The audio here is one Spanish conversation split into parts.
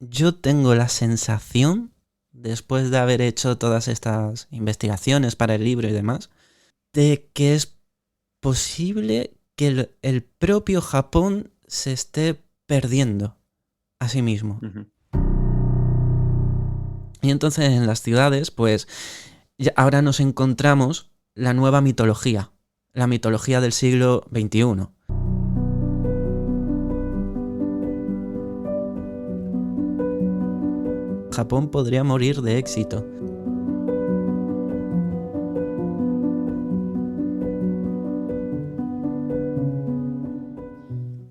yo tengo la sensación, después de haber hecho todas estas investigaciones para el libro y demás, de que es posible que el propio Japón se esté perdiendo a sí mismo. Ujú. Y entonces en las ciudades, pues ahora nos encontramos la nueva mitología, la mitología del siglo XXI. Japón podría morir de éxito.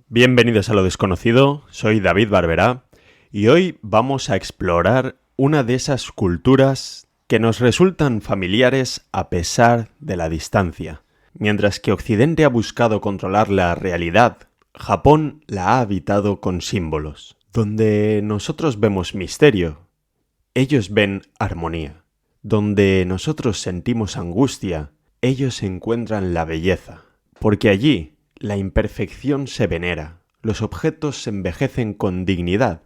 Bienvenidos a Lo Desconocido, soy David Barberá y hoy vamos a explorar una de esas culturas que nos resultan familiares a pesar de la distancia. Mientras que Occidente ha buscado controlar la realidad, Japón la ha habitado con símbolos. Donde nosotros vemos misterio, ellos ven armonía. Donde nosotros sentimos angustia, ellos encuentran la belleza. Porque allí la imperfección se venera, los objetos se envejecen con dignidad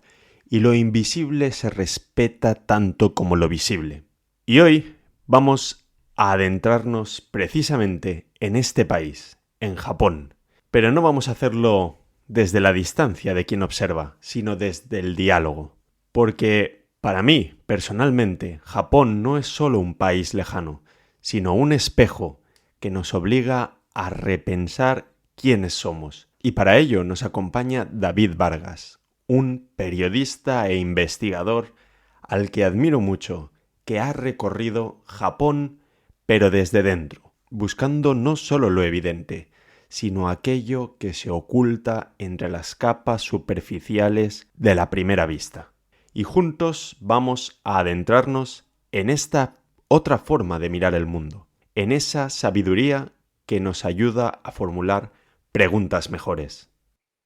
y lo invisible se respeta tanto como lo visible. Y hoy vamos a adentrarnos precisamente en este país, en Japón. Pero no vamos a hacerlo desde la distancia de quien observa, sino desde el diálogo. Porque para mí, personalmente, Japón no es solo un país lejano, sino un espejo que nos obliga a repensar quiénes somos. Y para ello nos acompaña David Vargas, un periodista e investigador al que admiro mucho, que ha recorrido Japón, pero desde dentro, buscando no solo lo evidente, sino aquello que se oculta entre las capas superficiales de la primera vista. Y juntos vamos a adentrarnos en esta otra forma de mirar el mundo, en esa sabiduría que nos ayuda a formular preguntas mejores.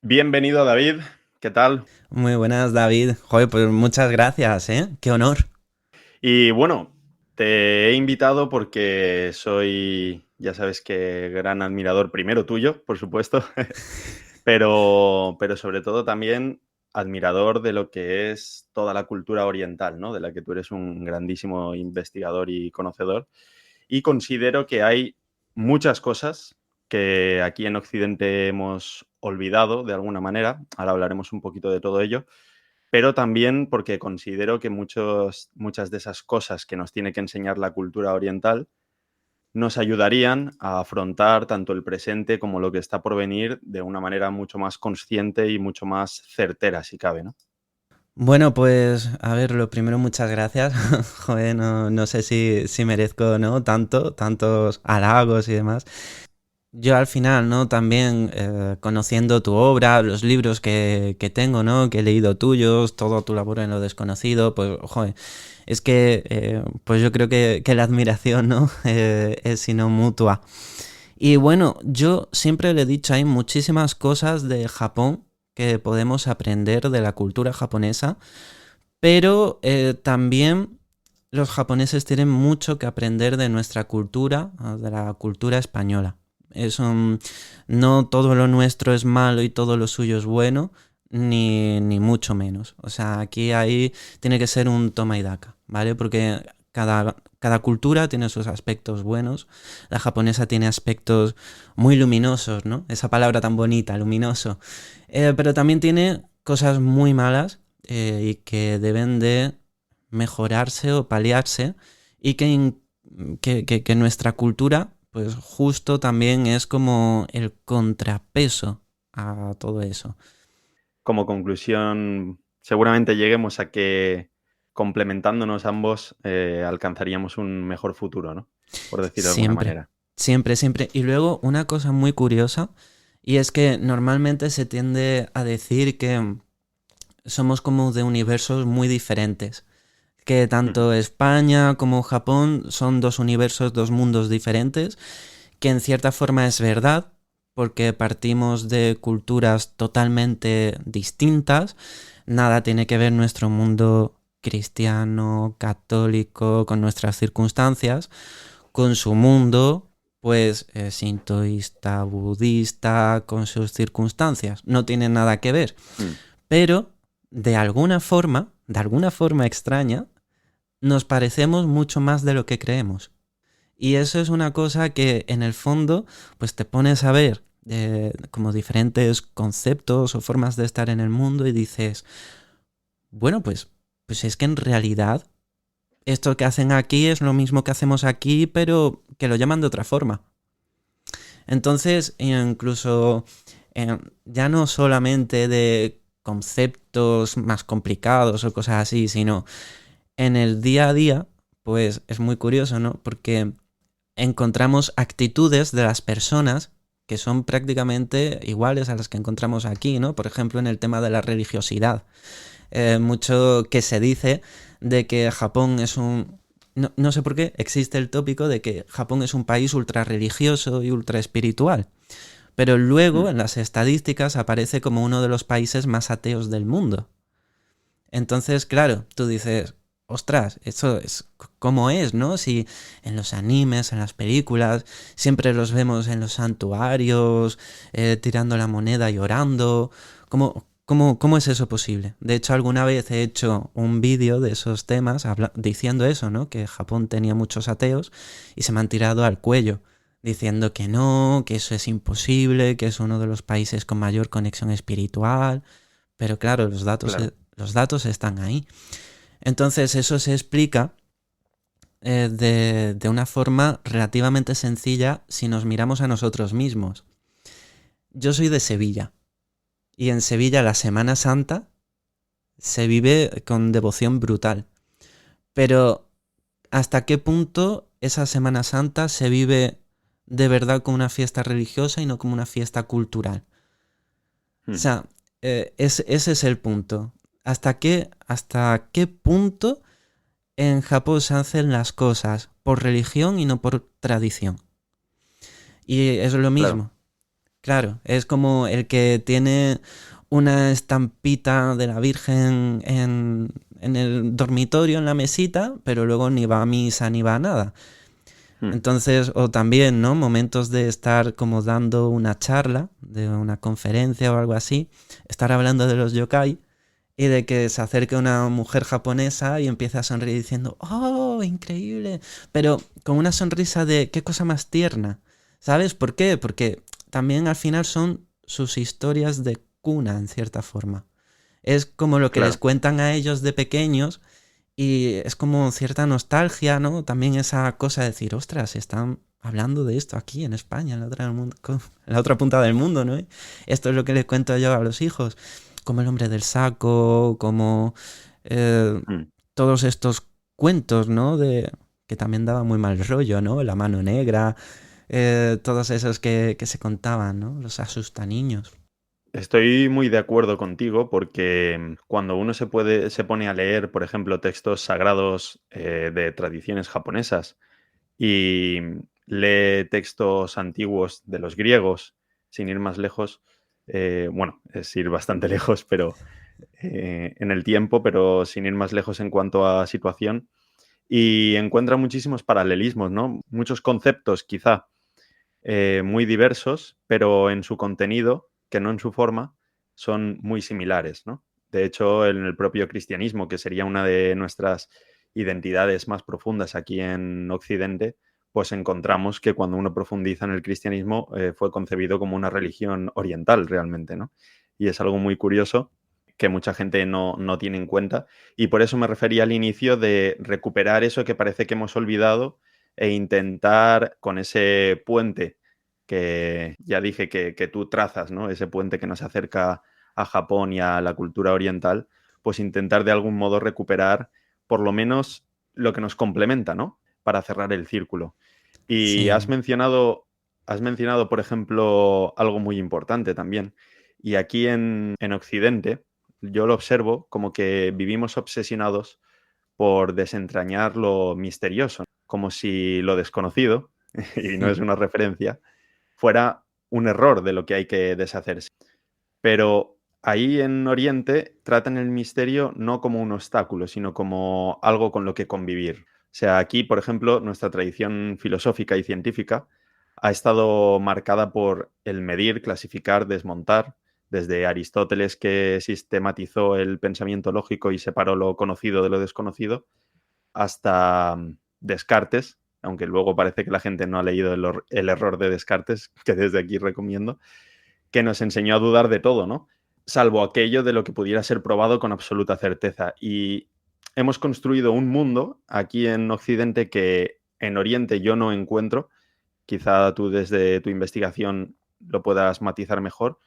Bienvenido, David. ¿Qué tal? Muy buenas, David. Joder, pues muchas gracias, ¿eh? ¡Qué honor! Y bueno, te he invitado porque soy, ya sabes que gran admirador primero tuyo, por supuesto, pero sobre todo también admirador de lo que es toda la cultura oriental, ¿no? De la que tú eres un grandísimo investigador y conocedor. Y considero que hay muchas cosas que aquí en Occidente hemos olvidado de alguna manera. Ahora hablaremos un poquito de todo ello, pero también porque considero que muchas de esas cosas que nos tiene que enseñar la cultura oriental nos ayudarían a afrontar tanto el presente como lo que está por venir de una manera mucho más consciente y mucho más certera, si cabe, ¿no? Bueno, pues a ver, lo primero, muchas gracias. Joder, no sé si merezco, ¿no? Tantos halagos y demás. Yo al final, ¿no? También conociendo tu obra, los libros que tengo, ¿no? Que he leído tuyos, todo tu labor en lo desconocido, pues, joder, es que, pues yo creo que la admiración, ¿no? Es sino mutua. Y bueno, yo siempre le he dicho, hay muchísimas cosas de Japón que podemos aprender de la cultura japonesa, pero también los japoneses tienen mucho que aprender de nuestra cultura, de la cultura española. No todo lo nuestro es malo y todo lo suyo es bueno, ni mucho menos. O sea, tiene que ser un toma y daca, ¿vale? Porque cada cultura tiene sus aspectos buenos. La japonesa tiene aspectos muy luminosos, ¿no? Esa palabra tan bonita, luminoso. Pero también tiene cosas muy malas y que deben de mejorarse o paliarse y que nuestra cultura pues justo también es como el contrapeso a todo eso. Como conclusión, seguramente lleguemos a que complementándonos ambos alcanzaríamos un mejor futuro, ¿no? Por decirlo de alguna Siempre, manera. siempre. Y luego una cosa muy curiosa, y es que normalmente se tiende a decir que somos como de universos muy diferentes. Que Ujú. tanto España como Japón son dos universos, dos mundos diferentes, que en cierta forma es verdad, porque partimos de culturas totalmente distintas. Nada tiene que ver nuestro mundo cristiano, católico, con nuestras circunstancias, con su mundo, pues sintoísta, budista, con sus circunstancias. No tiene nada que ver. Mm. Pero de alguna forma extraña, nos parecemos mucho más de lo que creemos. Y eso es una cosa que en el fondo pues te pones a ver como diferentes conceptos o formas de estar en el mundo y dices, bueno, pues es que en realidad esto que hacen aquí es lo mismo que hacemos aquí, pero que lo llaman de otra forma. Entonces, incluso ya no solamente de conceptos más complicados o cosas así, sino en el día a día, pues es muy curioso, ¿no? Porque encontramos actitudes de las personas que son prácticamente iguales a las que encontramos aquí, ¿no? Por ejemplo, en el tema de la religiosidad. Mucho que se dice de que Japón es un... No sé por qué existe el tópico de que Japón es un país ultra religioso y ultra espiritual. Pero luego en las estadísticas aparece como uno de los países más ateos del mundo. Entonces, claro, tú dices, ostras, eso es como es, ¿no? Si en los animes, en las películas, siempre los vemos en los santuarios, tirando la moneda y orando. ¿Cómo es eso posible? De hecho, alguna vez he hecho un vídeo de esos temas diciendo eso, ¿no? Que Japón tenía muchos ateos y se me han tirado al cuello, diciendo que no, que eso es imposible, que es uno de los países con mayor conexión espiritual. Pero claro, Claro. los datos están ahí. Entonces eso se explica de una forma relativamente sencilla si nos miramos a nosotros mismos. Yo soy de Sevilla y en Sevilla la Semana Santa se vive con devoción brutal. Pero ¿hasta qué punto esa Semana Santa se vive de verdad como una fiesta religiosa y no como una fiesta cultural? O Mm. sea, ese es el punto. ¿Hasta qué punto en Japón se hacen las cosas por religión y no por tradición? Y es lo Claro. mismo. Claro, es como el que tiene una estampita de la Virgen en el dormitorio, en la mesita, pero luego ni va a misa ni va a nada. Mm. Entonces, o también, ¿no? Momentos de estar como dando una charla, de una conferencia o algo así, estar hablando de los yokai y de que se acerque una mujer japonesa y empiece a sonreír diciendo, ¡oh, increíble! Pero con una sonrisa de, ¡qué cosa más tierna! ¿Sabes por qué? Porque también al final son sus historias de cuna, en cierta forma. Es como lo que les Claro. cuentan a ellos de pequeños y es como cierta nostalgia, ¿no? También esa cosa de decir, ostras, están hablando de esto aquí en España, en la otra, en la otra punta del mundo, ¿no? Esto es lo que les cuento yo a los hijos, como el hombre del saco, como eh, Mm. todos estos cuentos, ¿no? De que también daba muy mal rollo, ¿no? La mano negra, todos esos que se contaban, ¿no? Los asustaniños. Estoy muy de acuerdo contigo porque cuando uno se pone a leer, por ejemplo, textos sagrados de tradiciones japonesas y lee textos antiguos de los griegos, sin ir más lejos, bueno, es ir bastante lejos, pero en el tiempo, pero sin ir más lejos en cuanto a situación, y encuentra muchísimos paralelismos, ¿no? Muchos conceptos quizá muy diversos, pero en su contenido, que no en su forma, son muy similares, ¿no? De hecho, en el propio cristianismo, que sería una de nuestras identidades más profundas aquí en Occidente, pues encontramos que cuando uno profundiza en el cristianismo fue concebido como una religión oriental realmente, ¿no? Y es algo muy curioso que mucha gente no tiene en cuenta. Y por eso me refería al inicio de recuperar eso que parece que hemos olvidado e intentar con ese puente que ya dije que tú trazas, ¿no? Ese puente que nos acerca a Japón y a la cultura oriental, pues intentar de algún modo recuperar por lo menos lo que nos complementa, ¿no? Para cerrar el círculo. Y Sí, has mencionado, por ejemplo, algo muy importante también. Y aquí en Occidente, yo lo observo como que vivimos obsesionados por desentrañar lo misterioso, como si lo desconocido, y no es una referencia, fuera un error de lo que hay que deshacerse. Pero ahí en Oriente tratan el misterio no como un obstáculo, sino como algo con lo que convivir. O sea, aquí, por ejemplo, nuestra tradición filosófica y científica ha estado marcada por el medir, clasificar, desmontar, desde Aristóteles, que sistematizó el pensamiento lógico y separó lo conocido de lo desconocido, hasta Descartes, aunque luego parece que la gente no ha leído el error de Descartes, que desde aquí recomiendo, que nos enseñó a dudar de todo, ¿no? Salvo aquello de lo que pudiera ser probado con absoluta certeza. Y hemos construido un mundo aquí en Occidente que en Oriente yo no encuentro. Quizá tú desde tu investigación lo puedas matizar mejor,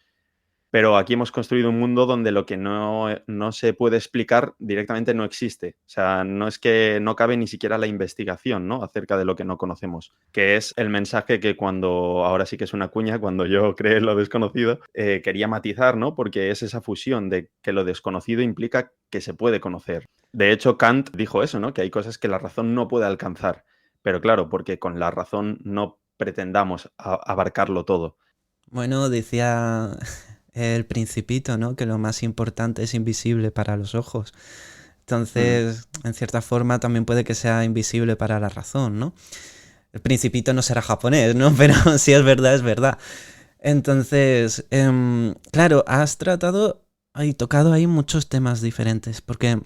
pero aquí hemos construido un mundo donde lo que no se puede explicar directamente no existe. O sea, no es que no cabe ni siquiera la investigación, ¿no?, acerca de lo que no conocemos, que es el mensaje que ahora sí que es una cuña, cuando yo creé lo desconocido, quería matizar, ¿no?, porque es esa fusión de que lo desconocido implica que se puede conocer. De hecho, Kant dijo eso, ¿no?, que hay cosas que la razón no puede alcanzar. Pero claro, porque con la razón no pretendamos abarcarlo todo. Bueno, decía el Principito, ¿no? Que lo más importante es invisible para los ojos. Entonces, en cierta forma, también puede que sea invisible para la razón, ¿no? El Principito no será japonés, ¿no? Pero si es verdad, es verdad. Entonces, claro, has tratado y tocado ahí muchos temas diferentes. Porque,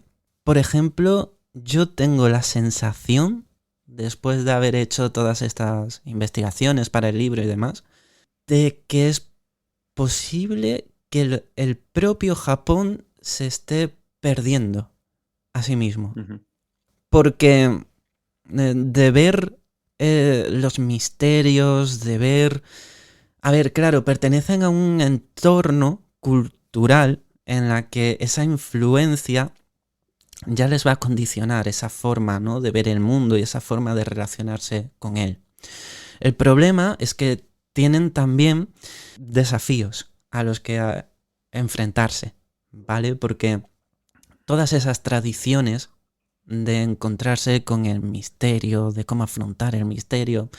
por ejemplo, yo tengo la sensación, después de haber hecho todas estas investigaciones para el libro y demás, de que es posible que el propio Japón se esté perdiendo a sí mismo. Uh-huh. Porque de ver los misterios, de ver... A ver, claro, pertenecen a un entorno cultural en la que esa influencia ya les va a condicionar esa forma, ¿no?, de ver el mundo y esa forma de relacionarse con él. El problema es que tienen también desafíos a los que enfrentarse, ¿vale? Porque todas esas tradiciones de encontrarse con el misterio, de cómo afrontar el misterio,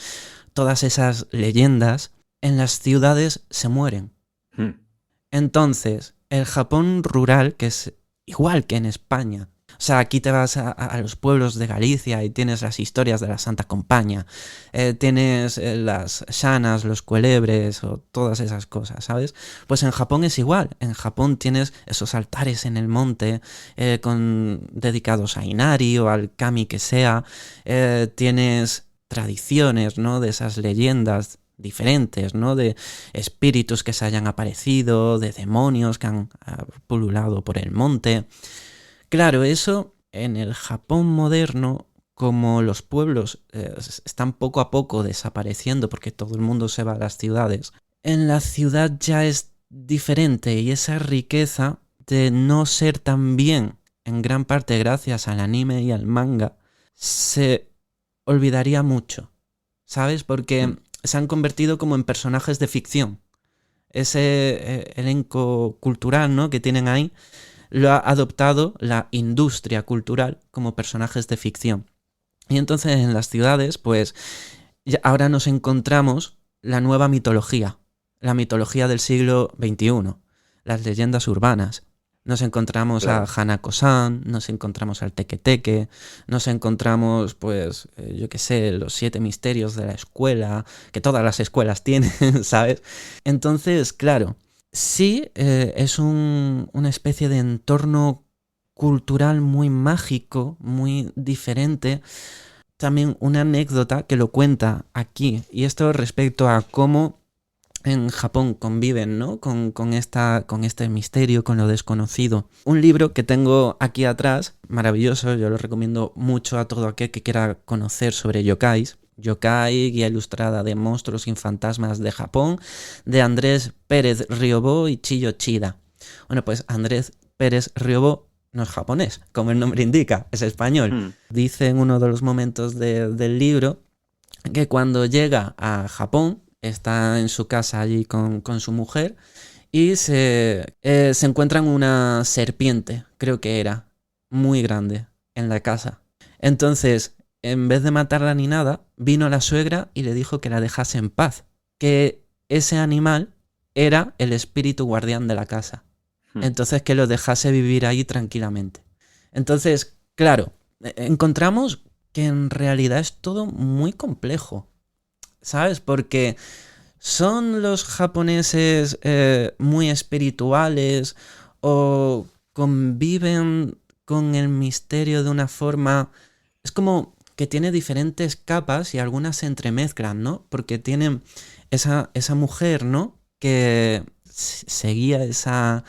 todas esas leyendas, en las ciudades se mueren. Entonces, el Japón rural, que es igual que en España, o sea, aquí te vas a los pueblos de Galicia y tienes las historias de la Santa Compaña, tienes las shanas, los culebres o todas esas cosas, ¿sabes? Pues en Japón es igual. En Japón tienes esos altares en el monte dedicados a Inari o al kami que sea. Tienes tradiciones, ¿no?, de esas leyendas diferentes, ¿no?, de espíritus que se hayan aparecido, de demonios que han pululado por el monte. Claro, eso en el Japón moderno, como los pueblos están poco a poco desapareciendo porque todo el mundo se va a las ciudades, en la ciudad ya es diferente y esa riqueza de no ser tan bien, en gran parte gracias al anime y al manga, se olvidaría mucho, ¿sabes? Porque se han convertido como en personajes de ficción. Ese elenco cultural, ¿no?, que tienen ahí, lo ha adoptado la industria cultural como personajes de ficción. Y entonces en las ciudades, pues ahora nos encontramos la nueva mitología, la mitología del siglo XXI, las leyendas urbanas. Nos encontramos a Hanako-san, nos encontramos al Teke-Teke, nos encontramos, pues, yo qué sé, los 7 misterios de la escuela, que todas las escuelas tienen, ¿sabes? Entonces, claro, sí, es una especie de entorno cultural muy mágico, muy diferente. También una anécdota que lo cuenta aquí, y esto respecto a cómo en Japón conviven, ¿no?, con este misterio, con lo desconocido. Un libro que tengo aquí atrás, maravilloso, yo lo recomiendo mucho a todo aquel que quiera conocer sobre yokais. Yokai, guía ilustrada de monstruos y fantasmas de Japón, de Andrés Pérez Ryobó y Chiyo Chida. Bueno, pues Andrés Pérez Ryobó no es japonés, como el nombre indica, es español. Dice en uno de los momentos del libro que cuando llega a Japón, está en su casa allí con su mujer y se encuentran una serpiente, creo que era, muy grande en la casa. Entonces, en vez de matarla ni nada, vino la suegra y le dijo que la dejase en paz, que ese animal era el espíritu guardián de la casa. Entonces, que lo dejase vivir ahí tranquilamente. Entonces, claro, encontramos que en realidad es todo muy complejo, ¿sabes? Porque ¿Son los japoneses muy espirituales o conviven con el misterio de una forma? Es como que tiene diferentes capas y algunas se entremezclan, ¿no? Porque tienen esa mujer, ¿no? Que seguía esa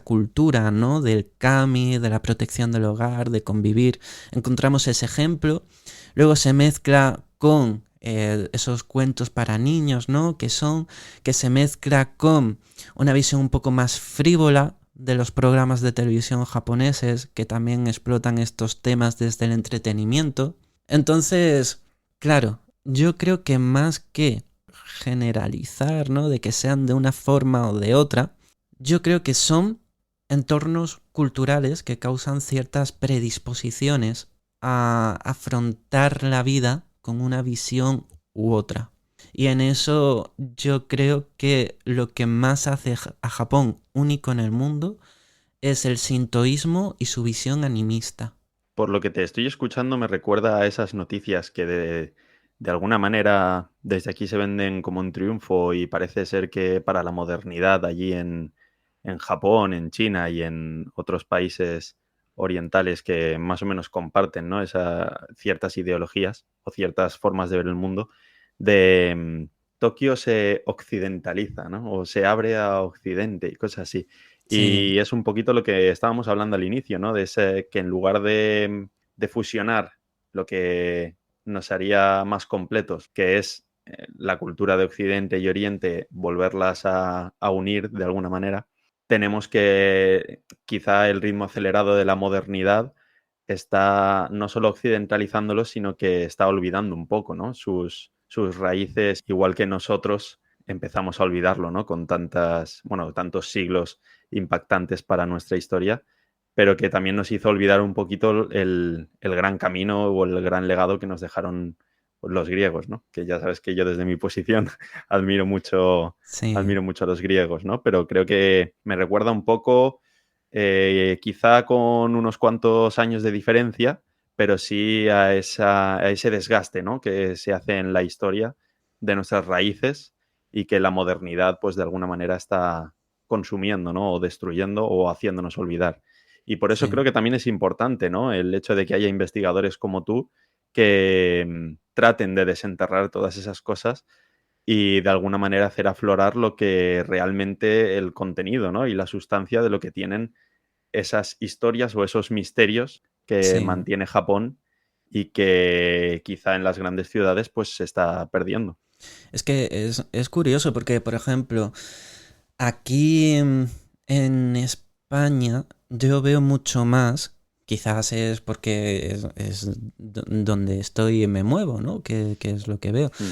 cultura, ¿no? Del kami, de la protección del hogar, de convivir. Encontramos ese ejemplo. Luego se mezcla con esos cuentos para niños, ¿no? Que se mezcla con una visión un poco más frívola de los programas de televisión japoneses que también explotan estos temas desde el entretenimiento. Entonces, claro, yo creo que más que generalizar, ¿no? De que sean de una forma o de otra, yo creo que son entornos culturales que causan ciertas predisposiciones a afrontar la vida con una visión u otra. Y en eso yo creo que lo que más hace a Japón único en el mundo es el sintoísmo y su visión animista. Por lo que te estoy escuchando me recuerda a esas noticias que de alguna manera desde aquí se venden como un triunfo y parece ser que para la modernidad allí en Japón, en China y en otros países orientales que más o menos comparten, ¿no? Ciertas ideologías o ciertas formas de ver el mundo, de Tokio se occidentaliza, ¿no? O se abre a Occidente y cosas así. Sí, Y es un poquito lo que estábamos hablando al inicio, ¿no? De ese que en lugar de fusionar lo que nos haría más completos, que es la cultura de Occidente y Oriente, volverlas a unir de alguna manera, tenemos que quizá el ritmo acelerado de la modernidad está no solo occidentalizándolo, sino que está olvidando un poco, ¿no? Sus raíces, igual que nosotros empezamos a olvidarlo, ¿no? Con tantos siglos impactantes para nuestra historia, pero que también nos hizo olvidar un poquito el gran camino o el gran legado que nos dejaron los griegos, ¿no? Que ya sabes que yo desde mi posición sí, admiro mucho a los griegos, ¿no? Pero creo que me recuerda un poco, quizá con unos cuantos años de diferencia, pero sí a ese desgaste, ¿no? Que se hace en la historia de nuestras raíces y que la modernidad, pues de alguna manera está consumiendo, ¿no? O destruyendo o haciéndonos olvidar. Y por eso sí. creo que también es importante, ¿no? El hecho de que haya investigadores como tú que traten de desenterrar todas esas cosas y de alguna manera hacer aflorar lo que realmente el contenido, ¿no? Y la sustancia de lo que tienen esas historias o esos misterios que Sí. mantiene Japón y que quizá en las grandes ciudades pues se está perdiendo. Es que es curioso porque, por ejemplo, aquí en España yo veo mucho más, quizás es porque es donde estoy y me muevo, ¿no? Que es lo que veo. Mm.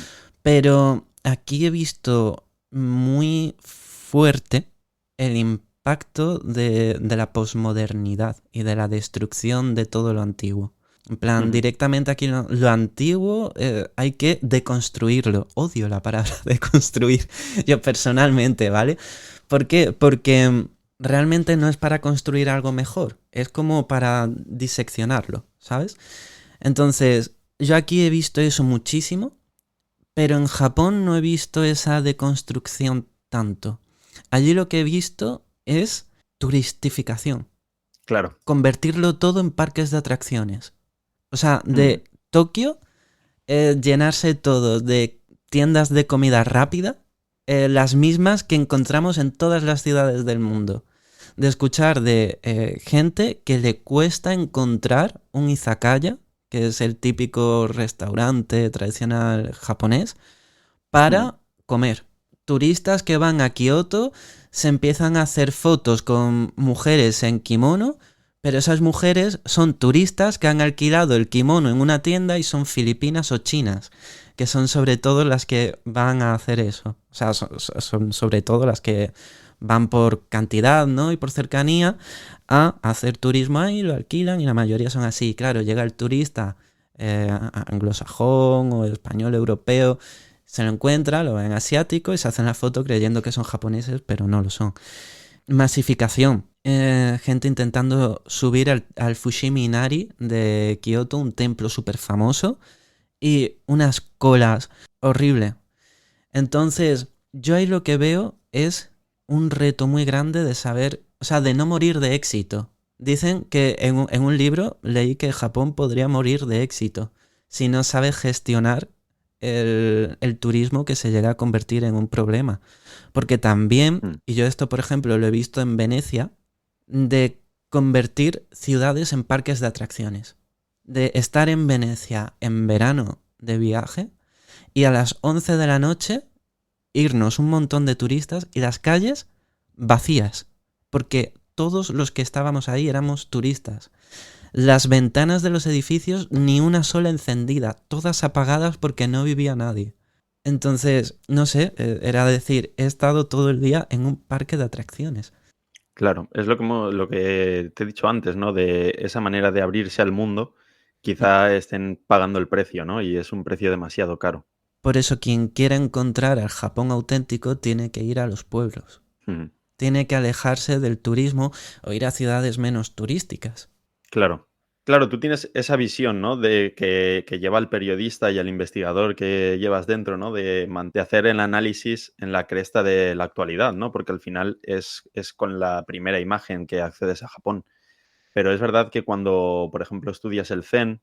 Pero aquí he visto muy fuerte el impacto de la posmodernidad y de la destrucción de todo lo antiguo. En plan, Ujú. directamente aquí lo antiguo hay que deconstruirlo. Odio la palabra deconstruir, yo personalmente, ¿vale? ¿Por qué? Porque realmente no es para construir algo mejor, es como para diseccionarlo, ¿sabes? Entonces, yo aquí he visto eso muchísimo, pero en Japón no he visto esa deconstrucción tanto. Allí lo que he visto es turistificación, Claro. convertirlo todo en parques de atracciones. O sea, Mm. de Tokio, llenarse todo de tiendas de comida rápida, las mismas que encontramos en todas las ciudades del mundo. De escuchar de gente que le cuesta encontrar un izakaya, que es el típico restaurante tradicional japonés, Mm. para comer. Turistas que van a Kioto se empiezan a hacer fotos con mujeres en kimono, pero esas mujeres son turistas que han alquilado el kimono en una tienda y son filipinas o chinas, que son sobre todo las que van a hacer eso. O sea, son sobre todo las que van por cantidad, ¿no? Y por cercanía a hacer turismo ahí, lo alquilan y la mayoría son así. Claro, llega el turista anglosajón o español europeo, se lo encuentra, lo ven asiático y se hacen la foto creyendo que son japoneses, pero no lo son. Masificación. Gente intentando subir al Fushimi Inari de Kioto, un templo súper famoso, y unas colas horrible. Entonces, yo ahí lo que veo es un reto muy grande de saber, o sea, de no morir de éxito. Dicen que en un libro leí que Japón podría morir de éxito si no sabe gestionar el turismo que se llega a convertir en un problema. Porque también, Mm. y yo esto por ejemplo lo he visto en Venecia, de convertir ciudades en parques de atracciones. De estar en Venecia en verano de viaje y a las 11 de la noche irnos un montón de turistas y las calles vacías. Porque todos los que estábamos ahí éramos turistas. Las ventanas de los edificios ni una sola encendida, todas apagadas porque no vivía nadie. Entonces, no sé, era decir, he estado todo el día en un parque de atracciones. Claro, es lo que te he dicho antes, ¿no? De esa manera de abrirse al mundo, quizá estén pagando el precio, ¿no? Y es un precio demasiado caro. Por eso quien quiera encontrar al Japón auténtico tiene que ir a los pueblos. Ujú. Tiene que alejarse del turismo o ir a ciudades menos turísticas. Claro. Claro, tú tienes esa visión, ¿no? De que lleva al periodista y al investigador que llevas dentro, ¿no? De hacer el análisis en la cresta de la actualidad, ¿no? Porque al final es con la primera imagen que accedes a Japón. Pero es verdad que cuando, por ejemplo, estudias el Zen,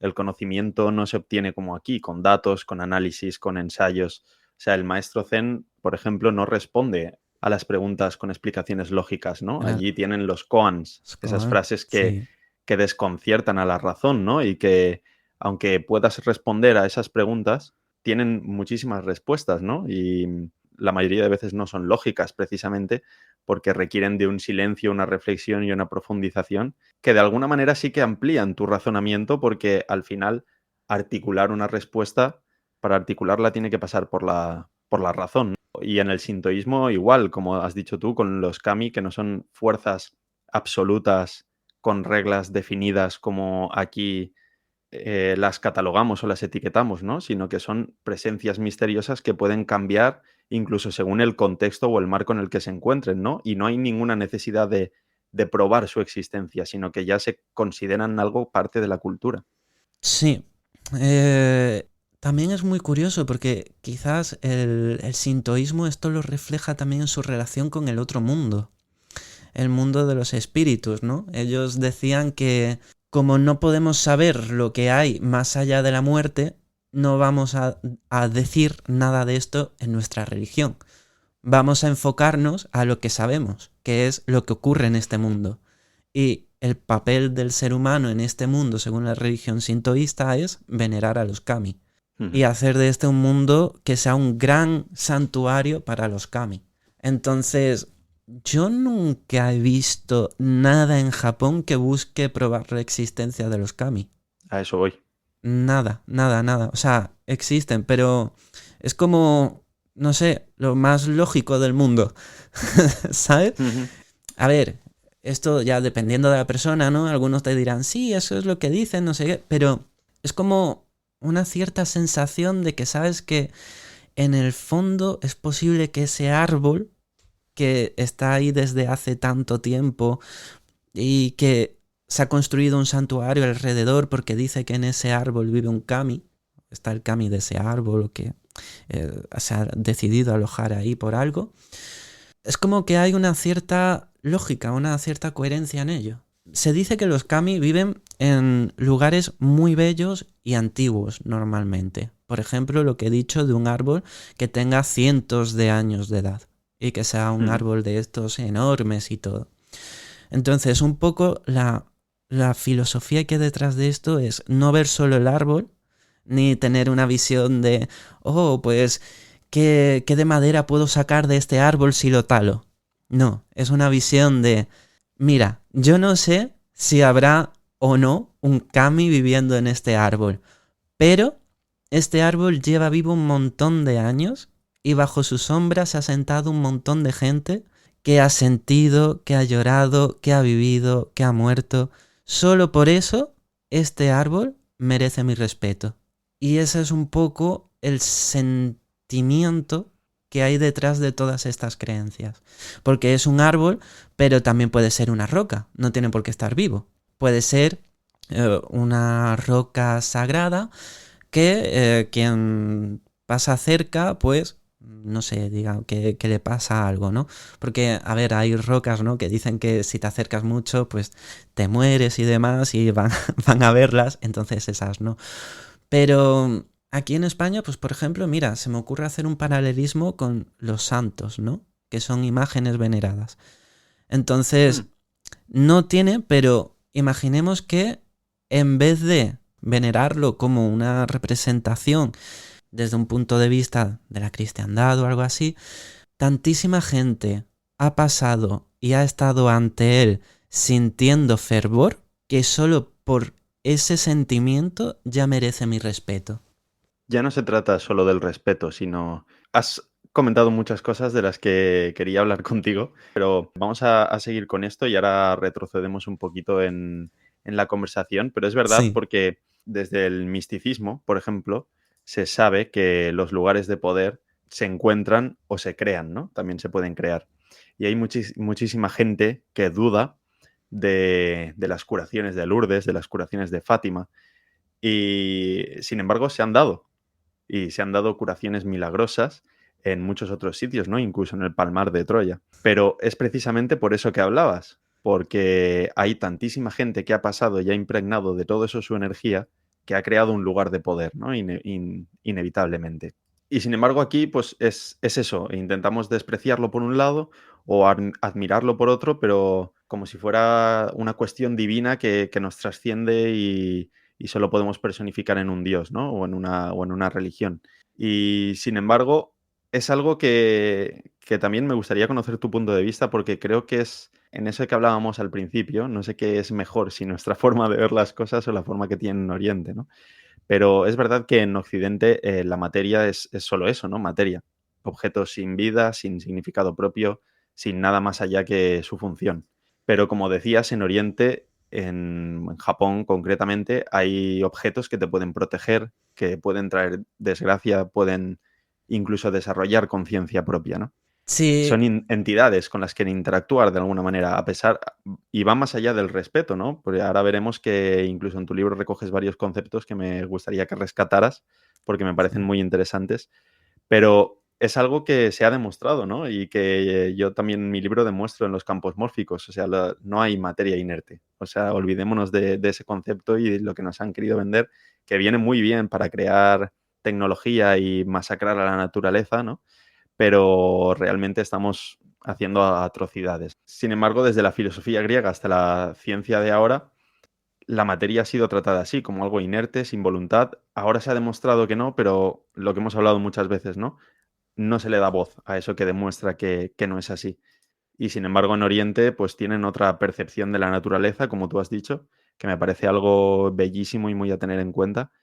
el conocimiento no se obtiene como aquí, con datos, con análisis, con ensayos. O sea, el maestro Zen, por ejemplo, no responde a las preguntas con explicaciones lógicas, ¿no? Ah, Allí tienen los koans, es esas como, frases sí. que desconciertan a la razón, ¿no? Y que, aunque puedas responder a esas preguntas, tienen muchísimas respuestas, ¿no? Y la mayoría de veces no son lógicas, precisamente porque requieren de un silencio, una reflexión y una profundización que de alguna manera sí que amplían tu razonamiento, porque al final articular una respuesta, para articularla tiene que pasar por la razón, ¿no? Y en el sintoísmo igual, como has dicho tú, con los kami, que no son fuerzas absolutas con reglas definidas como aquí las catalogamos o las etiquetamos, ¿no? Sino que son presencias misteriosas que pueden cambiar incluso según el contexto o el marco en el que se encuentren, ¿no? Y no hay ninguna necesidad de probar su existencia, sino que ya se consideran algo parte de la cultura. Sí. Eh, También es muy curioso porque quizás el sintoísmo esto lo refleja también en su relación con el otro mundo, el mundo de los espíritus, ¿no? Ellos decían que como no podemos saber lo que hay más allá de la muerte, no vamos a decir nada de esto en nuestra religión. Vamos a enfocarnos a lo que sabemos, que es lo que ocurre en este mundo. Y el papel del ser humano en este mundo, según la religión sintoísta, es venerar a los kami y Ujú. hacer de este un mundo que sea un gran santuario para los kami. Entonces, yo nunca he visto nada en Japón que busque probar la existencia de los kami. A eso voy. Nada, nada, nada. O sea, existen, pero es como, no sé, lo más lógico del mundo. ¿Sabes? Ujú. A ver, esto ya dependiendo de la persona, ¿no? Algunos te dirán, sí, eso es lo que dicen, no sé qué, pero es como una cierta sensación de que sabes que en el fondo es posible que ese árbol que está ahí desde hace tanto tiempo y que se ha construido un santuario alrededor porque dice que en ese árbol vive un kami, está el kami de ese árbol que se ha decidido alojar ahí por algo, es como que hay una cierta lógica, una cierta coherencia en ello. Se dice que los kami viven en lugares muy bellos y antiguos normalmente. Por ejemplo, lo que he dicho de un árbol que tenga cientos de años de edad y que sea un Ujú. árbol de estos enormes y todo. Entonces, un poco la filosofía que hay detrás de esto es no ver solo el árbol, ni tener una visión de, oh, pues, ¿qué de madera puedo sacar de este árbol si lo talo? No, es una visión de, mira, yo no sé si habrá o no un kami viviendo en este árbol, pero este árbol lleva vivo un montón de años y bajo su sombra se ha sentado un montón de gente que ha sentido, que ha llorado, que ha vivido, que ha muerto. Solo por eso este árbol merece mi respeto. Y ese es un poco el sentimiento que hay detrás de todas estas creencias. Porque es un árbol, pero también puede ser una roca, no tiene por qué estar vivo. Puede ser una roca sagrada que quien pasa cerca, pues no sé, diga que le pasa algo, ¿no? Porque, a ver, hay rocas, ¿no? Que dicen que si te acercas mucho, pues te mueres y demás y van, van a verlas, entonces esas no. Pero aquí en España, pues por ejemplo, mira, se me ocurre hacer un paralelismo con los santos, ¿no? Que son imágenes veneradas. Entonces, Mm. no tiene, pero imaginemos que en vez de venerarlo como una representación desde un punto de vista de la cristiandad o algo así, tantísima gente ha pasado y ha estado ante él sintiendo fervor que solo por ese sentimiento ya merece mi respeto. Ya no se trata solo del respeto, sino... Has comentado muchas cosas de las que quería hablar contigo, pero vamos a seguir con esto y ahora retrocedemos un poquito en la conversación, pero es verdad Sí, porque desde el misticismo, por ejemplo, se sabe que los lugares de poder se encuentran o se crean, ¿no? También se pueden crear. Y hay muchísima gente que duda de las curaciones de Lourdes, de las curaciones de Fátima, y sin embargo se han dado y se han dado curaciones milagrosas en muchos otros sitios, ¿no? Incluso en el Palmar de Troya. Pero es precisamente por eso que hablabas, porque hay tantísima gente que ha pasado y ha impregnado de todo eso su energía que ha creado un lugar de poder, ¿no? Inevitablemente. Y sin embargo aquí, pues es eso, intentamos despreciarlo por un lado o admirarlo por otro, pero como si fuera una cuestión divina que nos trasciende y solo podemos personificar en un dios, ¿no? O en una religión. Y sin embargo, es algo que también me gustaría conocer tu punto de vista porque creo que es en eso que hablábamos al principio, no sé qué es mejor, si nuestra forma de ver las cosas o la forma que tienen en Oriente, ¿no? Pero es verdad que en Occidente la materia es solo eso, ¿no? Materia. Objetos sin vida, sin significado propio, sin nada más allá que su función. Pero como decías, en Oriente, en Japón concretamente, hay objetos que te pueden proteger, que pueden traer desgracia, pueden incluso desarrollar conciencia propia, ¿no? sí, Son entidades con las que interactuar de alguna manera, a pesar, y va más allá del respeto, ¿no? Porque ahora veremos que incluso en tu libro recoges varios conceptos que me gustaría que rescataras, porque me parecen sí. muy interesantes, pero es algo que se ha demostrado, ¿no? Y que yo también en mi libro demuestro en los campos mórficos, o sea, no hay materia inerte, o sea, olvidémonos de ese concepto y de lo que nos han querido vender, que viene muy bien para crear tecnología y masacrar a la naturaleza, ¿no? Pero realmente estamos haciendo atrocidades. Sin embargo, desde la filosofía griega hasta la ciencia de ahora, la materia ha sido tratada así, como algo inerte, sin voluntad. Ahora se ha demostrado que no, pero lo que hemos hablado muchas veces, ¿no? No se le da voz a eso que demuestra que no es así. Y sin embargo, en Oriente, pues tienen otra percepción de la naturaleza, como tú has dicho, que me parece algo bellísimo y muy a tener en cuenta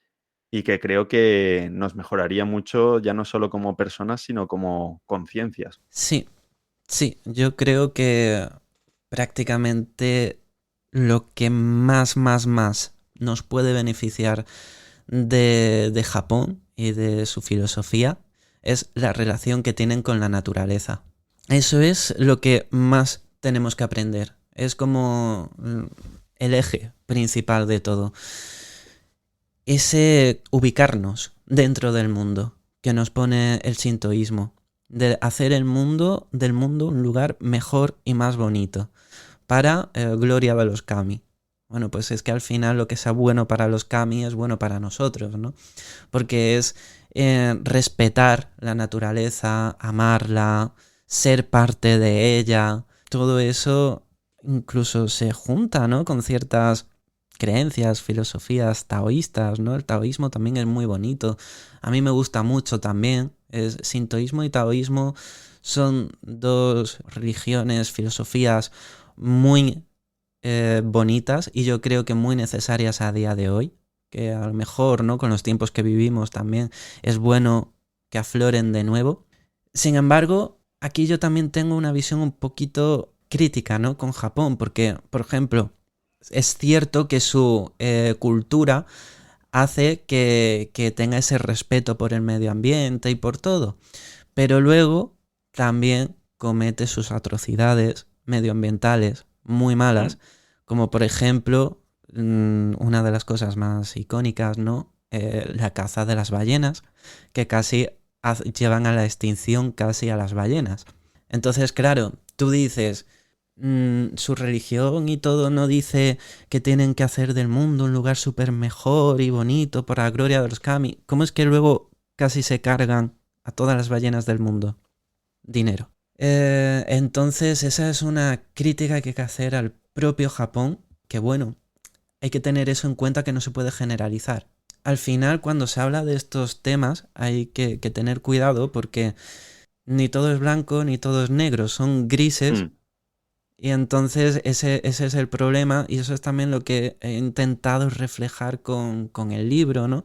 y que creo que nos mejoraría mucho, ya no solo como personas, sino como conciencias. Sí, sí, yo creo que prácticamente lo que más nos puede beneficiar de Japón y de su filosofía es la relación que tienen con la naturaleza. Eso es lo que más tenemos que aprender. Es como el eje principal de todo. Ese ubicarnos dentro del mundo que nos pone el sintoísmo. De hacer del mundo un lugar mejor y más bonito. Para gloria de los kami. Bueno, pues es que al final lo que sea bueno para los kami es bueno para nosotros, ¿no? Porque es respetar la naturaleza, amarla, ser parte de ella. Todo eso incluso se junta, ¿no? Con ciertas creencias, filosofías taoístas, ¿no? El taoísmo también es muy bonito. A mí me gusta mucho también. Sintoísmo y taoísmo son dos religiones, filosofías muy bonitas y yo creo que muy necesarias a día de hoy, que a lo mejor, ¿no? Con los tiempos que vivimos también es bueno que afloren de nuevo. Sin embargo, aquí yo también tengo una visión un poquito crítica, ¿no? Con Japón, porque, por ejemplo, es cierto que su cultura hace que tenga ese respeto por el medio ambiente y por todo, pero luego también comete sus atrocidades medioambientales muy ¿Mm? malas, como por ejemplo una de las cosas más icónicas, ¿no? La caza de las ballenas, que casi llevan a la extinción casi a las ballenas. Entonces, claro, tú dices, su religión y todo no dice que tienen que hacer del mundo un lugar súper mejor y bonito por la gloria de los kami. ¿Cómo es que luego casi se cargan a todas las ballenas del mundo? Dinero. Entonces esa es una crítica que hay que hacer al propio Japón, que bueno, hay que tener eso en cuenta, que no se puede generalizar. Al final, cuando se habla de estos temas, hay que tener cuidado porque ni todo es blanco ni todo es negro, son grises. Y entonces ese es el problema, y eso es también lo que he intentado reflejar con el libro, ¿no?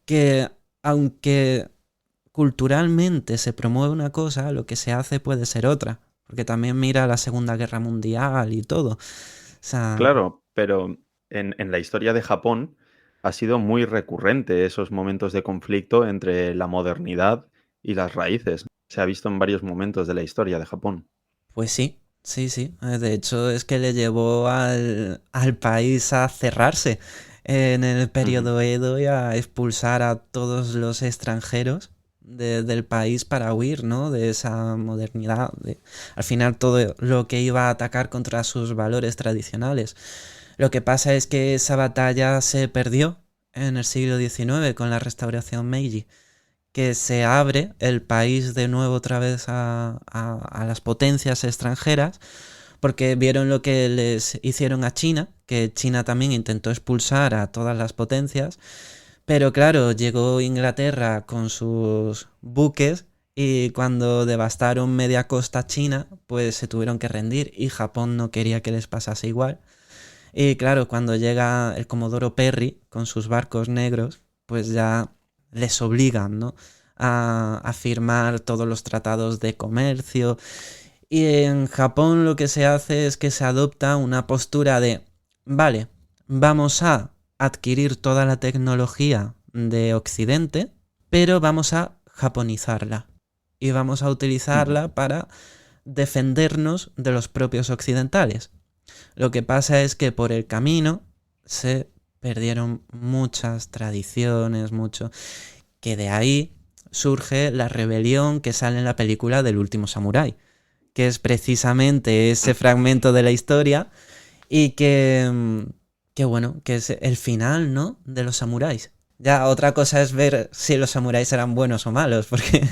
Que aunque culturalmente se promueve una cosa, lo que se hace puede ser otra. Porque también mira la Segunda Guerra Mundial y todo. O sea, Claro, pero en la historia de Japón ha sido muy recurrente esos momentos de conflicto entre la modernidad y las raíces. Se ha visto en varios momentos de la historia de Japón. pues sí, sí, sí. De hecho, es que le llevó al país a cerrarse en el Ujú. periodo Edo y a expulsar a todos los extranjeros del país para huir, ¿no? De esa modernidad. Al final, todo lo que iba a atacar contra sus valores tradicionales. Lo que pasa es que esa batalla se perdió en el siglo XIX con la restauración Meiji, que se abre el país de nuevo otra vez a las potencias extranjeras, porque vieron lo que les hicieron a China, que China también intentó expulsar a todas las potencias, pero claro, llegó Inglaterra con sus buques y cuando devastaron media costa china, pues se tuvieron que rendir, y Japón no quería que les pasase igual. Y claro, cuando llega el Comodoro Perry con sus barcos negros, pues ya les obligan, ¿no?, a firmar todos los tratados de comercio. Y en Japón lo que se hace es que se adopta una postura de, vale, vamos a adquirir toda la tecnología de Occidente, pero vamos a japonizarla. Y vamos a Ujú. utilizarla para defendernos de los propios occidentales. Lo que pasa es que por el camino se perdieron muchas tradiciones, mucho, que de ahí surge la rebelión que sale en la película del último samurái, que es precisamente ese fragmento de la historia y que bueno, que es el final, ¿no?, de los samuráis. Ya otra cosa es ver si los samuráis eran buenos o malos, porque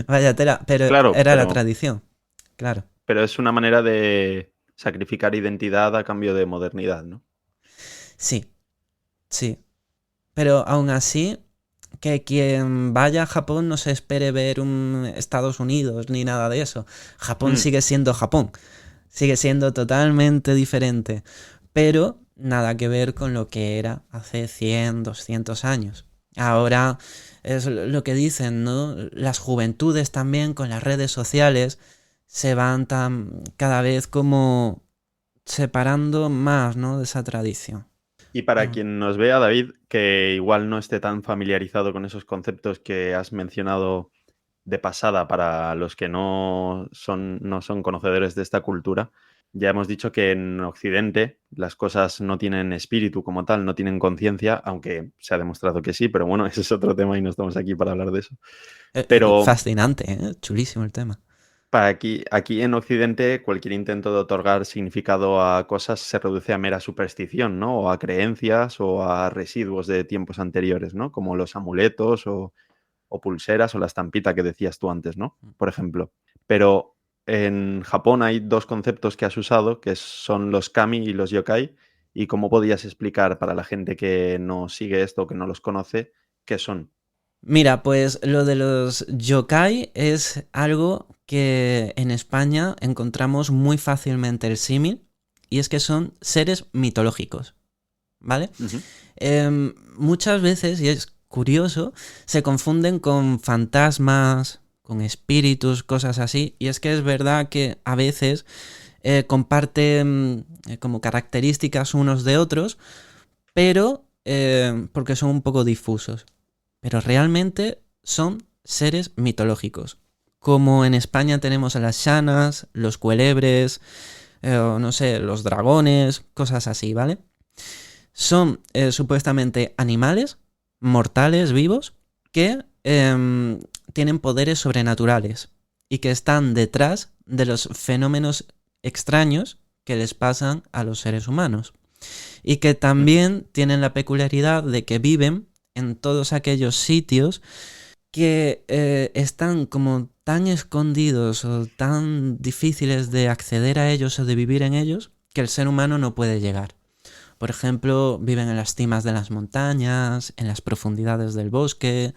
vaya tela, pero Claro, era la tradición, claro. pero es una manera de sacrificar identidad a cambio de modernidad, ¿no? Sí, sí. Pero aún así, que quien vaya a Japón no se espere ver un Estados Unidos ni nada de eso. Japón Mm. sigue siendo Japón. Sigue siendo totalmente diferente. Pero nada que ver con lo que era hace 100, 200 años. Ahora es lo que dicen, ¿no? Las juventudes también con las redes sociales se van cada vez como separando más, ¿no?, de esa tradición. Y para Ah. quien nos vea, David, que igual no esté tan familiarizado con esos conceptos que has mencionado de pasada para los que no son conocedores de esta cultura, ya hemos dicho que en Occidente las cosas no tienen espíritu como tal, no tienen conciencia, aunque se ha demostrado que sí, pero bueno, ese es otro tema y no estamos aquí para hablar de eso. Pero Fascinante, ¿eh? Chulísimo el tema. para aquí en Occidente, cualquier intento de otorgar significado a cosas se reduce a mera superstición, ¿no? O a creencias o a residuos de tiempos anteriores, ¿no? Como los amuletos o pulseras o la estampita que decías tú antes, ¿no? Por ejemplo. Pero en Japón hay dos conceptos que has usado, que son los kami y los yokai. ¿Y cómo podías explicar para la gente que no sigue esto, que no los conoce, qué son? Mira, pues lo de los yokai es algo que en España encontramos muy fácilmente el símil, y es que son seres mitológicos, ¿vale? Ujú. Muchas veces, y es curioso, se confunden con fantasmas, con espíritus, cosas así, y es que es verdad que a veces comparten como características unos de otros, pero porque son un poco difusos. Pero realmente son seres mitológicos. Como en España tenemos a las shanas, los cuelebres, o no sé, los dragones, cosas así, ¿vale? Son supuestamente animales mortales vivos que tienen poderes sobrenaturales y que están detrás de los fenómenos extraños que les pasan a los seres humanos. Y que también tienen la peculiaridad de que viven en todos aquellos sitios que están como tan escondidos o tan difíciles de acceder a ellos o de vivir en ellos que el ser humano no puede llegar. Por ejemplo, viven en las cimas de las montañas, en las profundidades del bosque,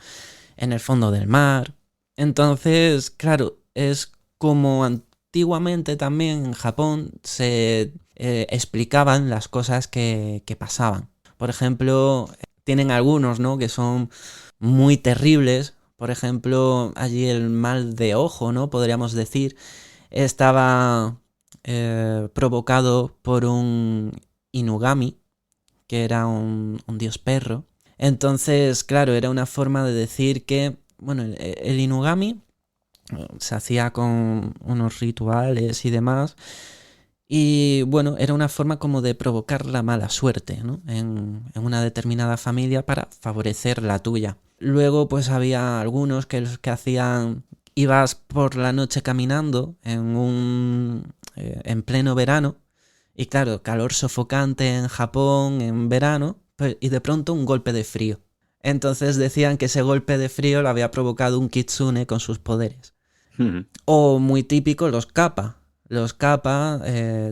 en el fondo del mar. Entonces, claro, es como antiguamente también en Japón se explicaban las cosas que pasaban. Por ejemplo, tienen algunos, ¿no?, que son muy terribles. Por ejemplo, allí el mal de ojo, ¿no?, podríamos decir, estaba provocado por un Inugami, que era un dios perro. Entonces, claro, era una forma de decir que, bueno, el Inugami se hacía con unos rituales y demás. Y bueno, era una forma como de provocar la mala suerte, ¿no?, en una determinada familia para favorecer la tuya. Luego pues había algunos que los que hacían, ibas por la noche caminando en pleno verano, y claro, calor sofocante en Japón en verano, pues, y de pronto un golpe de frío. Entonces decían que ese golpe de frío lo había provocado un kitsune con sus poderes. O muy típico, los kappa. Los kappa,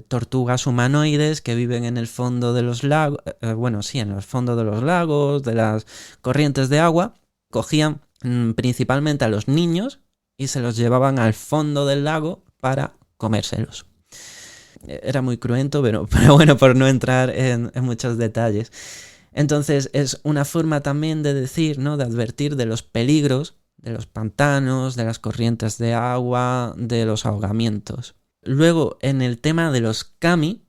tortugas humanoides que viven en el fondo de los lagos, bueno, sí, en el fondo de los lagos, de las corrientes de agua, cogían principalmente a los niños y se los llevaban al fondo del lago para comérselos. Era muy cruento, pero bueno, por no entrar en muchos detalles. Entonces es una forma también de decir, ¿no?, de advertir de los peligros, de los pantanos, de las corrientes de agua, de los ahogamientos. Luego, en el tema de los kami,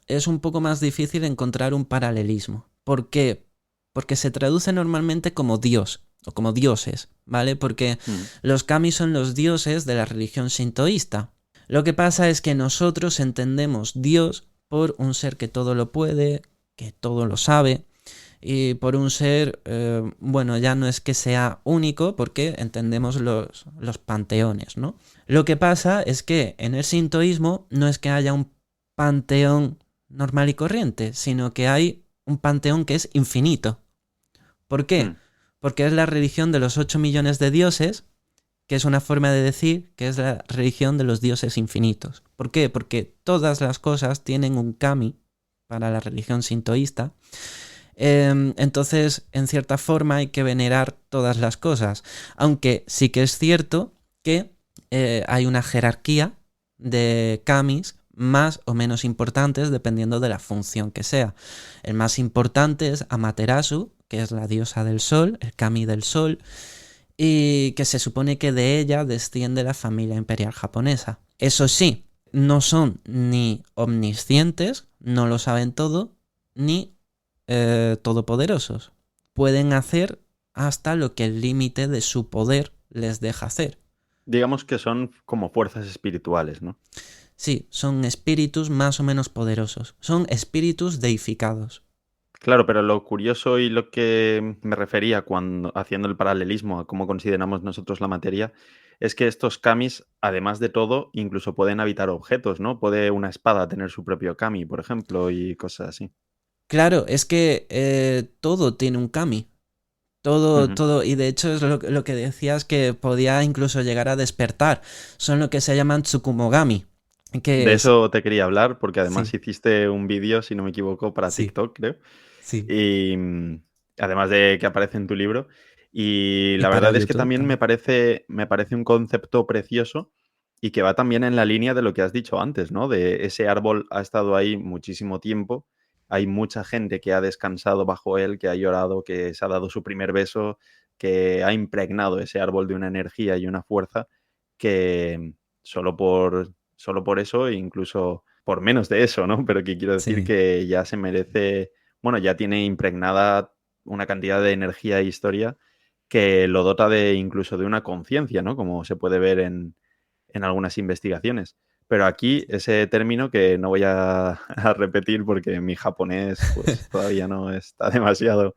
es un poco más difícil encontrar un paralelismo. ¿Por qué? Porque se traduce normalmente como dios o como dioses, ¿vale? Porque los kami son los dioses de la religión shintoísta. Lo que pasa es que nosotros entendemos Dios por un ser que todo lo puede, que todo lo sabe, y por un ser, bueno, ya no es que sea único, porque entendemos los panteones, ¿no? Lo que pasa es que en el sintoísmo no es que haya un panteón normal y corriente, sino que hay un panteón que es infinito. ¿Por qué? Porque es la religión de los 8 millones de dioses, que es una forma de decir que es la religión de los dioses infinitos. ¿Por qué? Porque todas las cosas tienen un kami para la religión sintoísta. Entonces, en cierta forma, hay que venerar todas las cosas. Aunque sí que es cierto que hay una jerarquía de kamis más o menos importantes dependiendo de la función que sea. El más importante es Amaterasu, que es la diosa del sol, el kami del sol, y que se supone que de ella desciende la familia imperial japonesa. Eso sí, no son ni omniscientes, no lo saben todo, ni todopoderosos. Pueden hacer hasta lo que el límite de su poder les deja hacer. Digamos que son como fuerzas espirituales, ¿no? Sí, son espíritus más o menos poderosos. Son espíritus deificados. Claro, pero lo curioso y lo que me refería cuando haciendo el paralelismo a cómo consideramos nosotros la materia es que estos kamis, además de todo, incluso pueden habitar objetos, ¿no? Puede una espada tener su propio kami, por ejemplo, y cosas así. Claro, es que todo tiene un kami. Todo, y de hecho es lo que decías, que podía incluso llegar a despertar. Son lo que se llaman Tsukumogami. Que De es. eso te quería hablar, porque además Sí, hiciste un vídeo, si no me equivoco, para sí, TikTok, creo. sí. Y además de que aparece en tu libro. Y Y la para verdad es que YouTube también también. me parece un concepto precioso y que va también en la línea de lo que has dicho antes, ¿no? De ese árbol ha estado ahí muchísimo tiempo. Hay mucha gente que ha descansado bajo él, que ha llorado, que se ha dado su primer beso, que ha impregnado ese árbol de una energía y una fuerza que solo por eso, e incluso por menos de eso, ¿no? Pero que quiero decir Sí, que ya se merece, bueno, ya tiene impregnada una cantidad de energía e historia que lo dota de incluso de una conciencia, ¿no? Como se puede ver en algunas investigaciones. Pero aquí ese término que no voy a repetir porque mi japonés pues todavía no está demasiado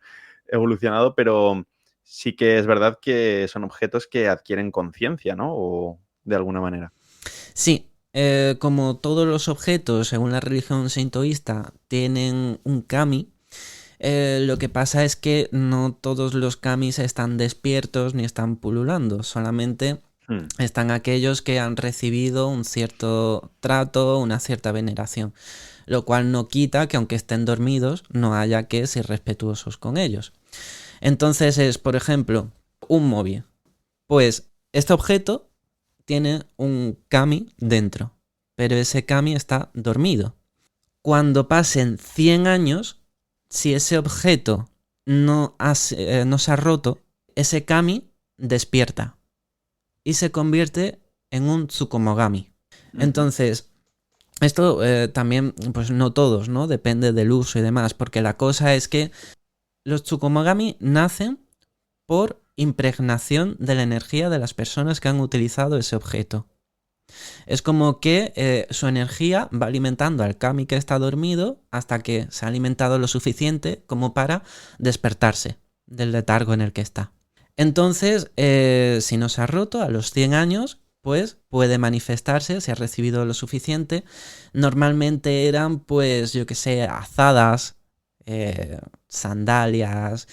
evolucionado, pero sí que es verdad que son objetos que adquieren conciencia, ¿no? O de alguna manera. Sí, como todos los objetos, según la religión sintoísta, tienen un kami, lo que pasa es que no todos los kamis están despiertos ni están pululando, solamente Hmm. están aquellos que han recibido un cierto trato, una cierta veneración, lo cual no quita que aunque estén dormidos no haya que ser respetuosos con ellos. Entonces es, por ejemplo, un móvil. Pues este objeto tiene un kami dentro, pero ese kami está dormido. Cuando pasen 100 años, si ese objeto no se ha roto, ese kami despierta y se convierte en un tsukomogami. Ujú. Entonces, esto también, pues no todos, ¿no? Depende del uso y demás, porque la cosa es que los tsukomogami nacen por impregnación de la energía de las personas que han utilizado ese objeto. Es como que su energía va alimentando al kami que está dormido hasta que se ha alimentado lo suficiente como para despertarse del letargo en el que está. Entonces, si no se ha roto a los 100 años, pues puede manifestarse, si ha recibido lo suficiente. Normalmente eran, pues, yo que sé, azadas, sandalias,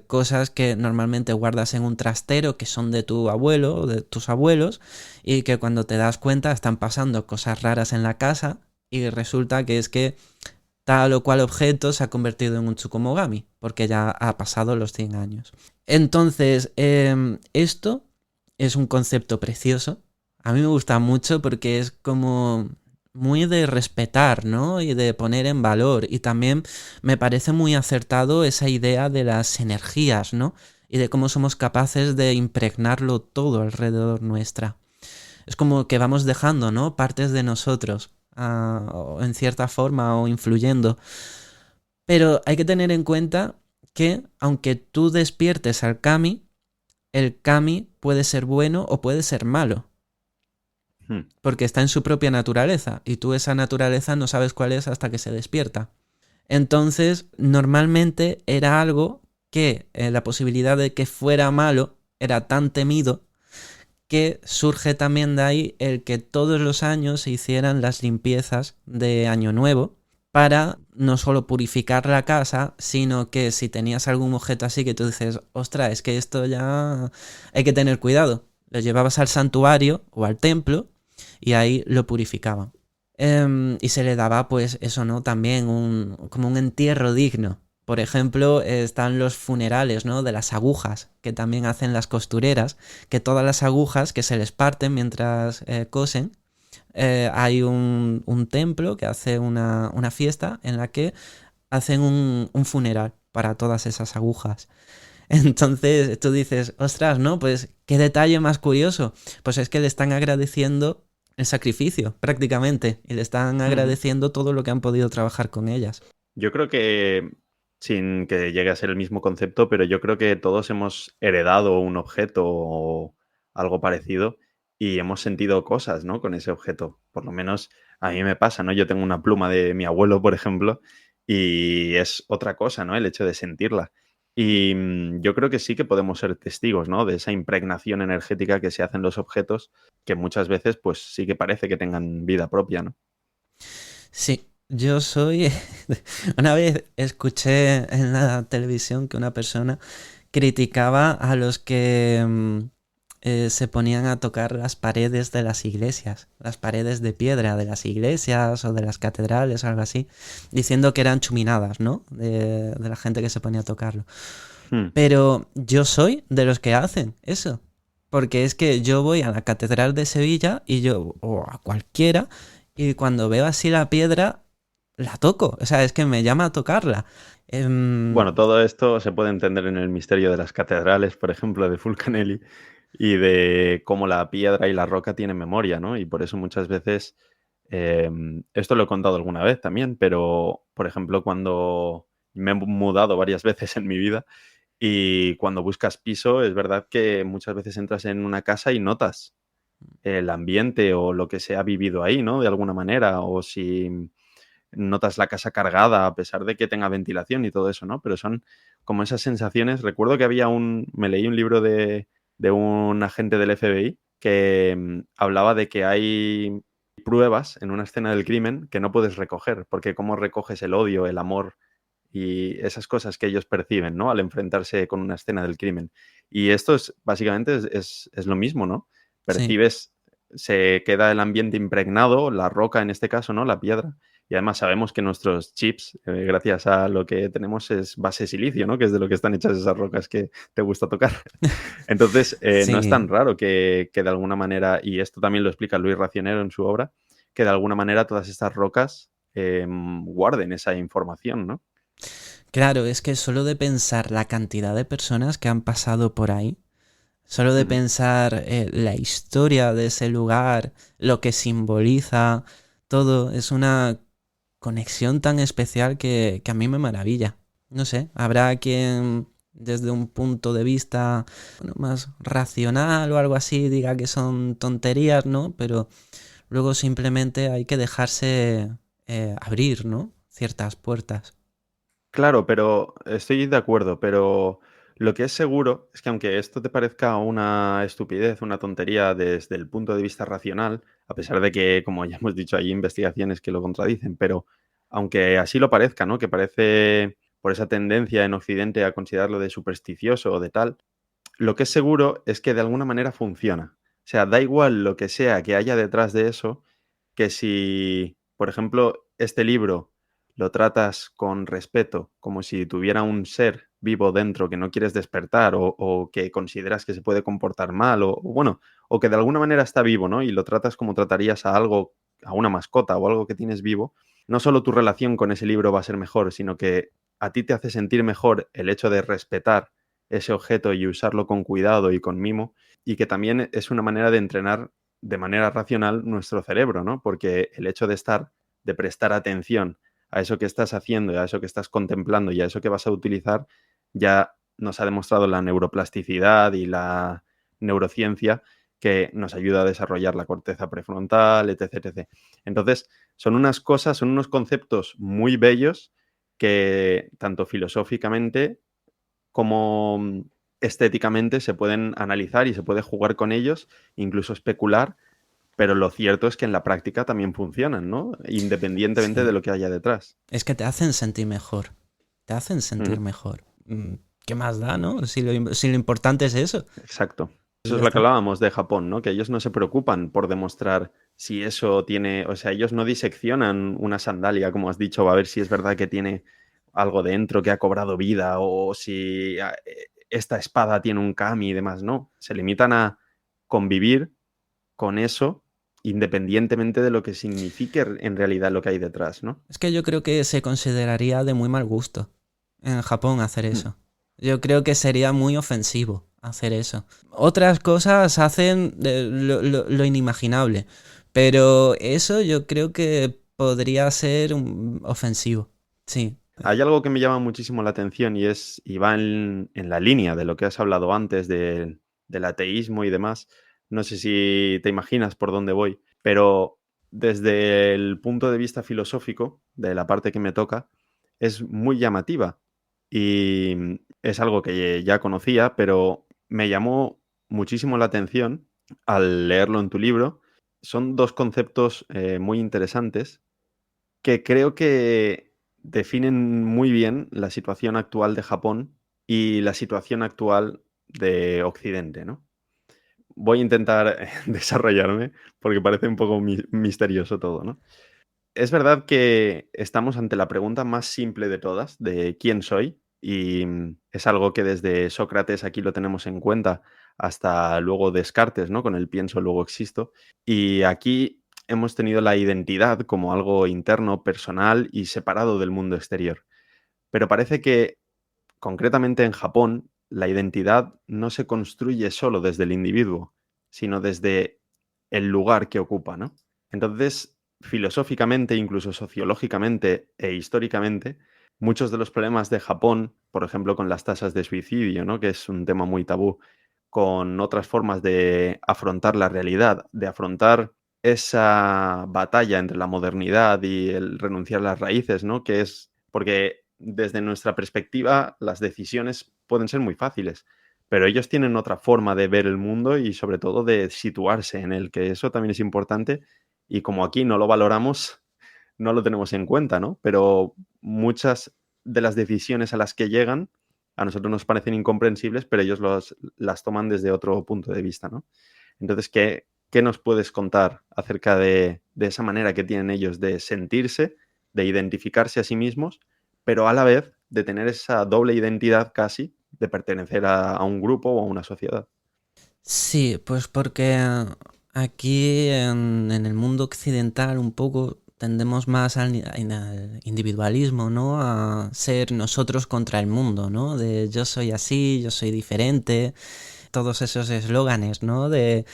cosas que normalmente guardas en un trastero que son de tu abuelo o de tus abuelos y que cuando te das cuenta están pasando cosas raras en la casa y resulta que es que tal o cual objeto se ha convertido en un tsukomogami porque ya ha pasado los 100 años. Entonces, esto es un concepto precioso. A mí me gusta mucho porque es como muy de respetar, ¿no? Y de poner en valor. Y también me parece muy acertado esa idea de las energías, ¿no? Y de cómo somos capaces de impregnarlo todo alrededor nuestra. Es como que vamos dejando, ¿no? Partes de nosotros, en cierta forma o influyendo. Pero hay que tener en cuenta que aunque tú despiertes al kami, el kami puede ser bueno o puede ser malo. Hmm. Porque está en su propia naturaleza y tú esa naturaleza no sabes cuál es hasta que se despierta. Entonces, normalmente era algo que la posibilidad de que fuera malo era tan temido que surge también de ahí el que todos los años se hicieran las limpiezas de Año Nuevo para no solo purificar la casa, sino que si tenías algún objeto así que tú dices, ostras, es que esto ya hay que tener cuidado. Lo llevabas al santuario o al templo y ahí lo purificaban. Y se le daba, pues, eso, ¿no? También como un entierro digno. Por ejemplo, están los funerales, ¿no? De las agujas, que también hacen las costureras, que todas las agujas que se les parten mientras cosen, hay un templo que hace una fiesta en la que hacen un funeral para todas esas agujas. Entonces tú dices, ostras, ¿no? Pues qué detalle más curioso. Pues es que le están agradeciendo el sacrificio, prácticamente, y le están Ujú. agradeciendo todo lo que han podido trabajar con ellas. Yo creo que, sin que llegue a ser el mismo concepto, pero yo creo que todos hemos heredado un objeto o algo parecido y hemos sentido cosas, ¿no? Con ese objeto. Por lo menos a mí me pasa, ¿no? Yo tengo una pluma de mi abuelo, por ejemplo, y es otra cosa, ¿no? El hecho de sentirla. Y yo creo que sí que podemos ser testigos, ¿no? De esa impregnación energética que se hacen los objetos, que muchas veces, pues sí que parece que tengan vida propia, ¿no? Sí, yo soy... Una vez escuché en la televisión que una persona criticaba a los que se ponían a tocar las paredes de las iglesias, las paredes de piedra de las iglesias o de las catedrales o algo así, diciendo que eran chuminadas, ¿no? De la gente que se ponía a tocarlo. Hmm. Pero yo soy de los que hacen eso. Porque es que yo voy a la Catedral de Sevilla y yo, o a cualquiera, y cuando veo así la piedra, la toco. O sea, es que me llama a tocarla. Bueno, todo esto se puede entender en el misterio de las catedrales, por ejemplo, de Fulcanelli, y de cómo la piedra y la roca tienen memoria, ¿no? Y por eso muchas veces, esto lo he contado alguna vez también, pero, por ejemplo, cuando me he mudado varias veces en mi vida y cuando buscas piso, es verdad que muchas veces entras en una casa y notas el ambiente o lo que se ha vivido ahí, ¿no? De alguna manera, o si notas la casa cargada a pesar de que tenga ventilación y todo eso, ¿no? Pero son como esas sensaciones. Recuerdo que me leí un libro de un agente del FBI que hablaba de que hay pruebas en una escena del crimen que no puedes recoger, porque cómo recoges el odio, el amor y esas cosas que ellos perciben, ¿no? Al enfrentarse con una escena del crimen. Y esto es, básicamente, es lo mismo, ¿no? Sí. Percibes, se queda el ambiente impregnado, la roca en este caso, ¿no? La piedra. Y además sabemos que nuestros chips, gracias a lo que tenemos, es base silicio, ¿no? Que es de lo que están hechas esas rocas que te gusta tocar. Entonces, no es tan Sí. raro que de alguna manera, y esto también lo explica Luis Racionero en su obra, que de alguna manera todas estas rocas guarden esa información, ¿no? Claro, es que solo de pensar la cantidad de personas que han pasado por ahí, solo de Ujú. pensar la historia de ese lugar, lo que simboliza, todo, es una conexión tan especial que a mí me maravilla. No sé, habrá quien desde un punto de vista bueno, más racional o algo así diga que son tonterías, ¿no? Pero luego simplemente hay que dejarse abrir, ¿no? Ciertas puertas. Claro, pero estoy de acuerdo, pero lo que es seguro es que aunque esto te parezca una estupidez, una tontería desde el punto de vista racional, a pesar de que, como ya hemos dicho, hay investigaciones que lo contradicen, pero aunque así lo parezca, ¿no? Que parece por esa tendencia en Occidente a considerarlo de supersticioso o de tal, lo que es seguro es que de alguna manera funciona. O sea, da igual lo que sea que haya detrás de eso, que si, por ejemplo, este libro lo tratas con respeto, como si tuviera un ser vivo dentro que no quieres despertar o que consideras que se puede comportar mal o bueno, o que de alguna manera está vivo, ¿no? Y lo tratas como tratarías a algo, a una mascota o algo que tienes vivo, no solo tu relación con ese libro va a ser mejor, sino que a ti te hace sentir mejor el hecho de respetar ese objeto y usarlo con cuidado y con mimo, y que también es una manera de entrenar de manera racional nuestro cerebro, ¿no? Porque el hecho de prestar atención a eso que estás haciendo, a eso que estás contemplando y a eso que vas a utilizar, ya nos ha demostrado la neuroplasticidad y la neurociencia que nos ayuda a desarrollar la corteza prefrontal, etc, etc. Entonces, son unas cosas, son unos conceptos muy bellos que tanto filosóficamente como estéticamente se pueden analizar y se puede jugar con ellos, incluso especular, pero lo cierto es que en la práctica también funcionan, ¿no? Independientemente de Sí. lo que haya detrás. Es que te hacen sentir mejor. Te hacen sentir Ujú. mejor. ¿Qué más da, no? Si lo importante es eso. Exacto. Pues Eso ya es lo que está. hablábamos de Japón, ¿no? Que ellos no se preocupan por demostrar si eso tiene, o sea, ellos no diseccionan una sandalia, como has dicho, a ver si es verdad que tiene algo dentro que ha cobrado vida o si esta espada tiene un kami y demás, no. Se limitan a convivir con eso independientemente de lo que signifique en realidad lo que hay detrás, ¿no? Es que yo creo que se consideraría de muy mal gusto en Japón hacer Mm. eso. Yo creo que sería muy ofensivo hacer eso. Otras cosas hacen lo inimaginable, pero eso yo creo que podría ser ofensivo. Sí, Hay algo que me llama muchísimo la atención y va en la línea de lo que has hablado antes del ateísmo y demás. No sé si te imaginas por dónde voy, pero desde el punto de vista filosófico, de la parte que me toca, es muy llamativa y es algo que ya conocía, pero me llamó muchísimo la atención al leerlo en tu libro. Son dos conceptos muy interesantes que creo que definen muy bien la situación actual de Japón y la situación actual de Occidente, ¿no? Voy a intentar desarrollarme porque parece un poco misterioso todo, ¿no? Es verdad que estamos ante la pregunta más simple de todas, de quién soy, y es algo que desde Sócrates aquí lo tenemos en cuenta hasta luego Descartes, ¿no? Con el pienso, luego existo. Y aquí hemos tenido la identidad como algo interno, personal y separado del mundo exterior. Pero parece que, concretamente en Japón, la identidad no se construye solo desde el individuo, sino desde el lugar que ocupa, ¿no? Entonces, filosóficamente, incluso sociológicamente e históricamente, muchos de los problemas de Japón, por ejemplo, con las tasas de suicidio, ¿no? Que es un tema muy tabú, con otras formas de afrontar la realidad, de afrontar esa batalla entre la modernidad y el renunciar a las raíces, ¿no? Que es porque desde nuestra perspectiva las decisiones pueden ser muy fáciles, pero ellos tienen otra forma de ver el mundo y sobre todo de situarse en él, que eso también es importante y como aquí no lo valoramos, no lo tenemos en cuenta, ¿no? Pero muchas de las decisiones a las que llegan a nosotros nos parecen incomprensibles, pero ellos las toman desde otro punto de vista, ¿no? Entonces, ¿qué nos puedes contar acerca de esa manera que tienen ellos de sentirse, de identificarse a sí mismos, pero a la vez de tener esa doble identidad casi de pertenecer a un grupo o a una sociedad? Sí, pues porque aquí en el mundo occidental un poco tendemos más al individualismo, ¿no? A ser nosotros contra el mundo, ¿no? De yo soy así, yo soy diferente, todos esos eslóganes, ¿no? De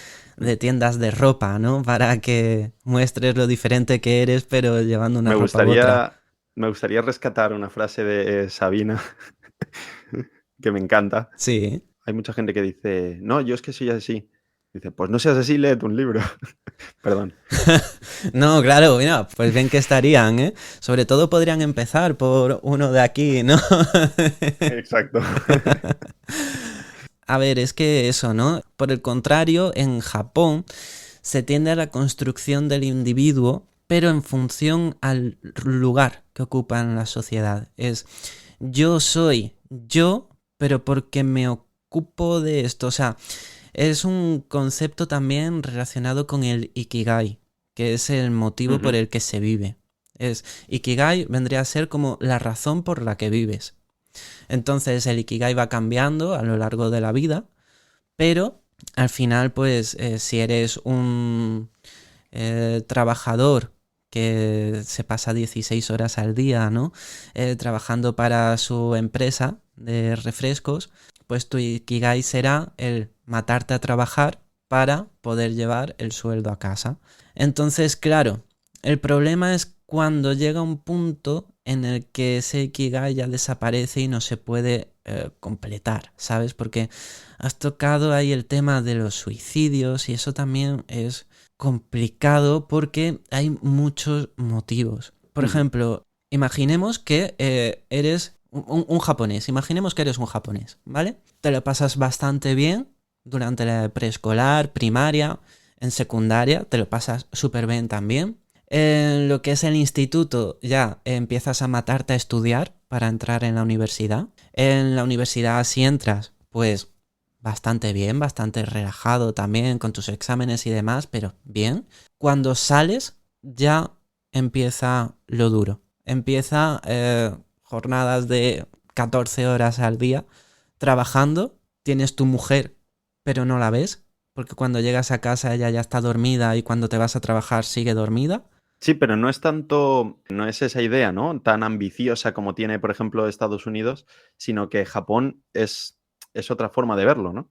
tiendas de ropa, ¿no? Para que muestres lo diferente que eres, pero llevando una Me ropa u otra. gustaría, me gustaría rescatar una frase de Sabina que me encanta. Sí. Hay mucha gente que dice, no, yo es que soy así. Dice, pues no seas así, léete un libro. Perdón. No, claro, mira, pues bien que estarían, ¿eh? Sobre todo podrían empezar por uno de aquí, ¿no? Exacto. A ver, es que eso, ¿no? Por el contrario, en Japón se tiende a la construcción del individuo, pero en función al lugar que ocupa en la sociedad. Es yo soy yo, pero porque me ocupo de esto. O sea, es un concepto también relacionado con el ikigai, que es el motivo por Ujú. el que se vive. Es ikigai vendría a ser como la razón por la que vives. Entonces el ikigai va cambiando a lo largo de la vida, pero al final, pues, si eres un trabajador que se pasa 16 horas al día, ¿no? Trabajando para su empresa de refrescos, pues tu ikigai será el matarte a trabajar para poder llevar el sueldo a casa. Entonces, claro, el problema es cuando llega un punto en el que ese ikigai ya desaparece y no se puede completar, ¿sabes? Porque has tocado ahí el tema de los suicidios y eso también es complicado porque hay muchos motivos. Por Ujú. ejemplo, imaginemos que eres un japonés, imaginemos que eres un japonés, ¿vale? Te lo pasas bastante bien durante la preescolar, primaria, en secundaria, te lo pasas súper bien también. En lo que es el instituto ya empiezas a matarte a estudiar para entrar en la universidad. En la universidad si entras, pues bastante bien, bastante relajado también con tus exámenes y demás, pero bien. Cuando sales ya empieza lo duro. Empieza jornadas de 14 horas al día trabajando, tienes tu mujer, pero no la ves, porque cuando llegas a casa ella ya está dormida y cuando te vas a trabajar sigue dormida. Sí, pero no es tanto, no es esa idea, ¿no? Tan ambiciosa como tiene, por ejemplo, Estados Unidos, sino que Japón es otra forma de verlo, ¿no?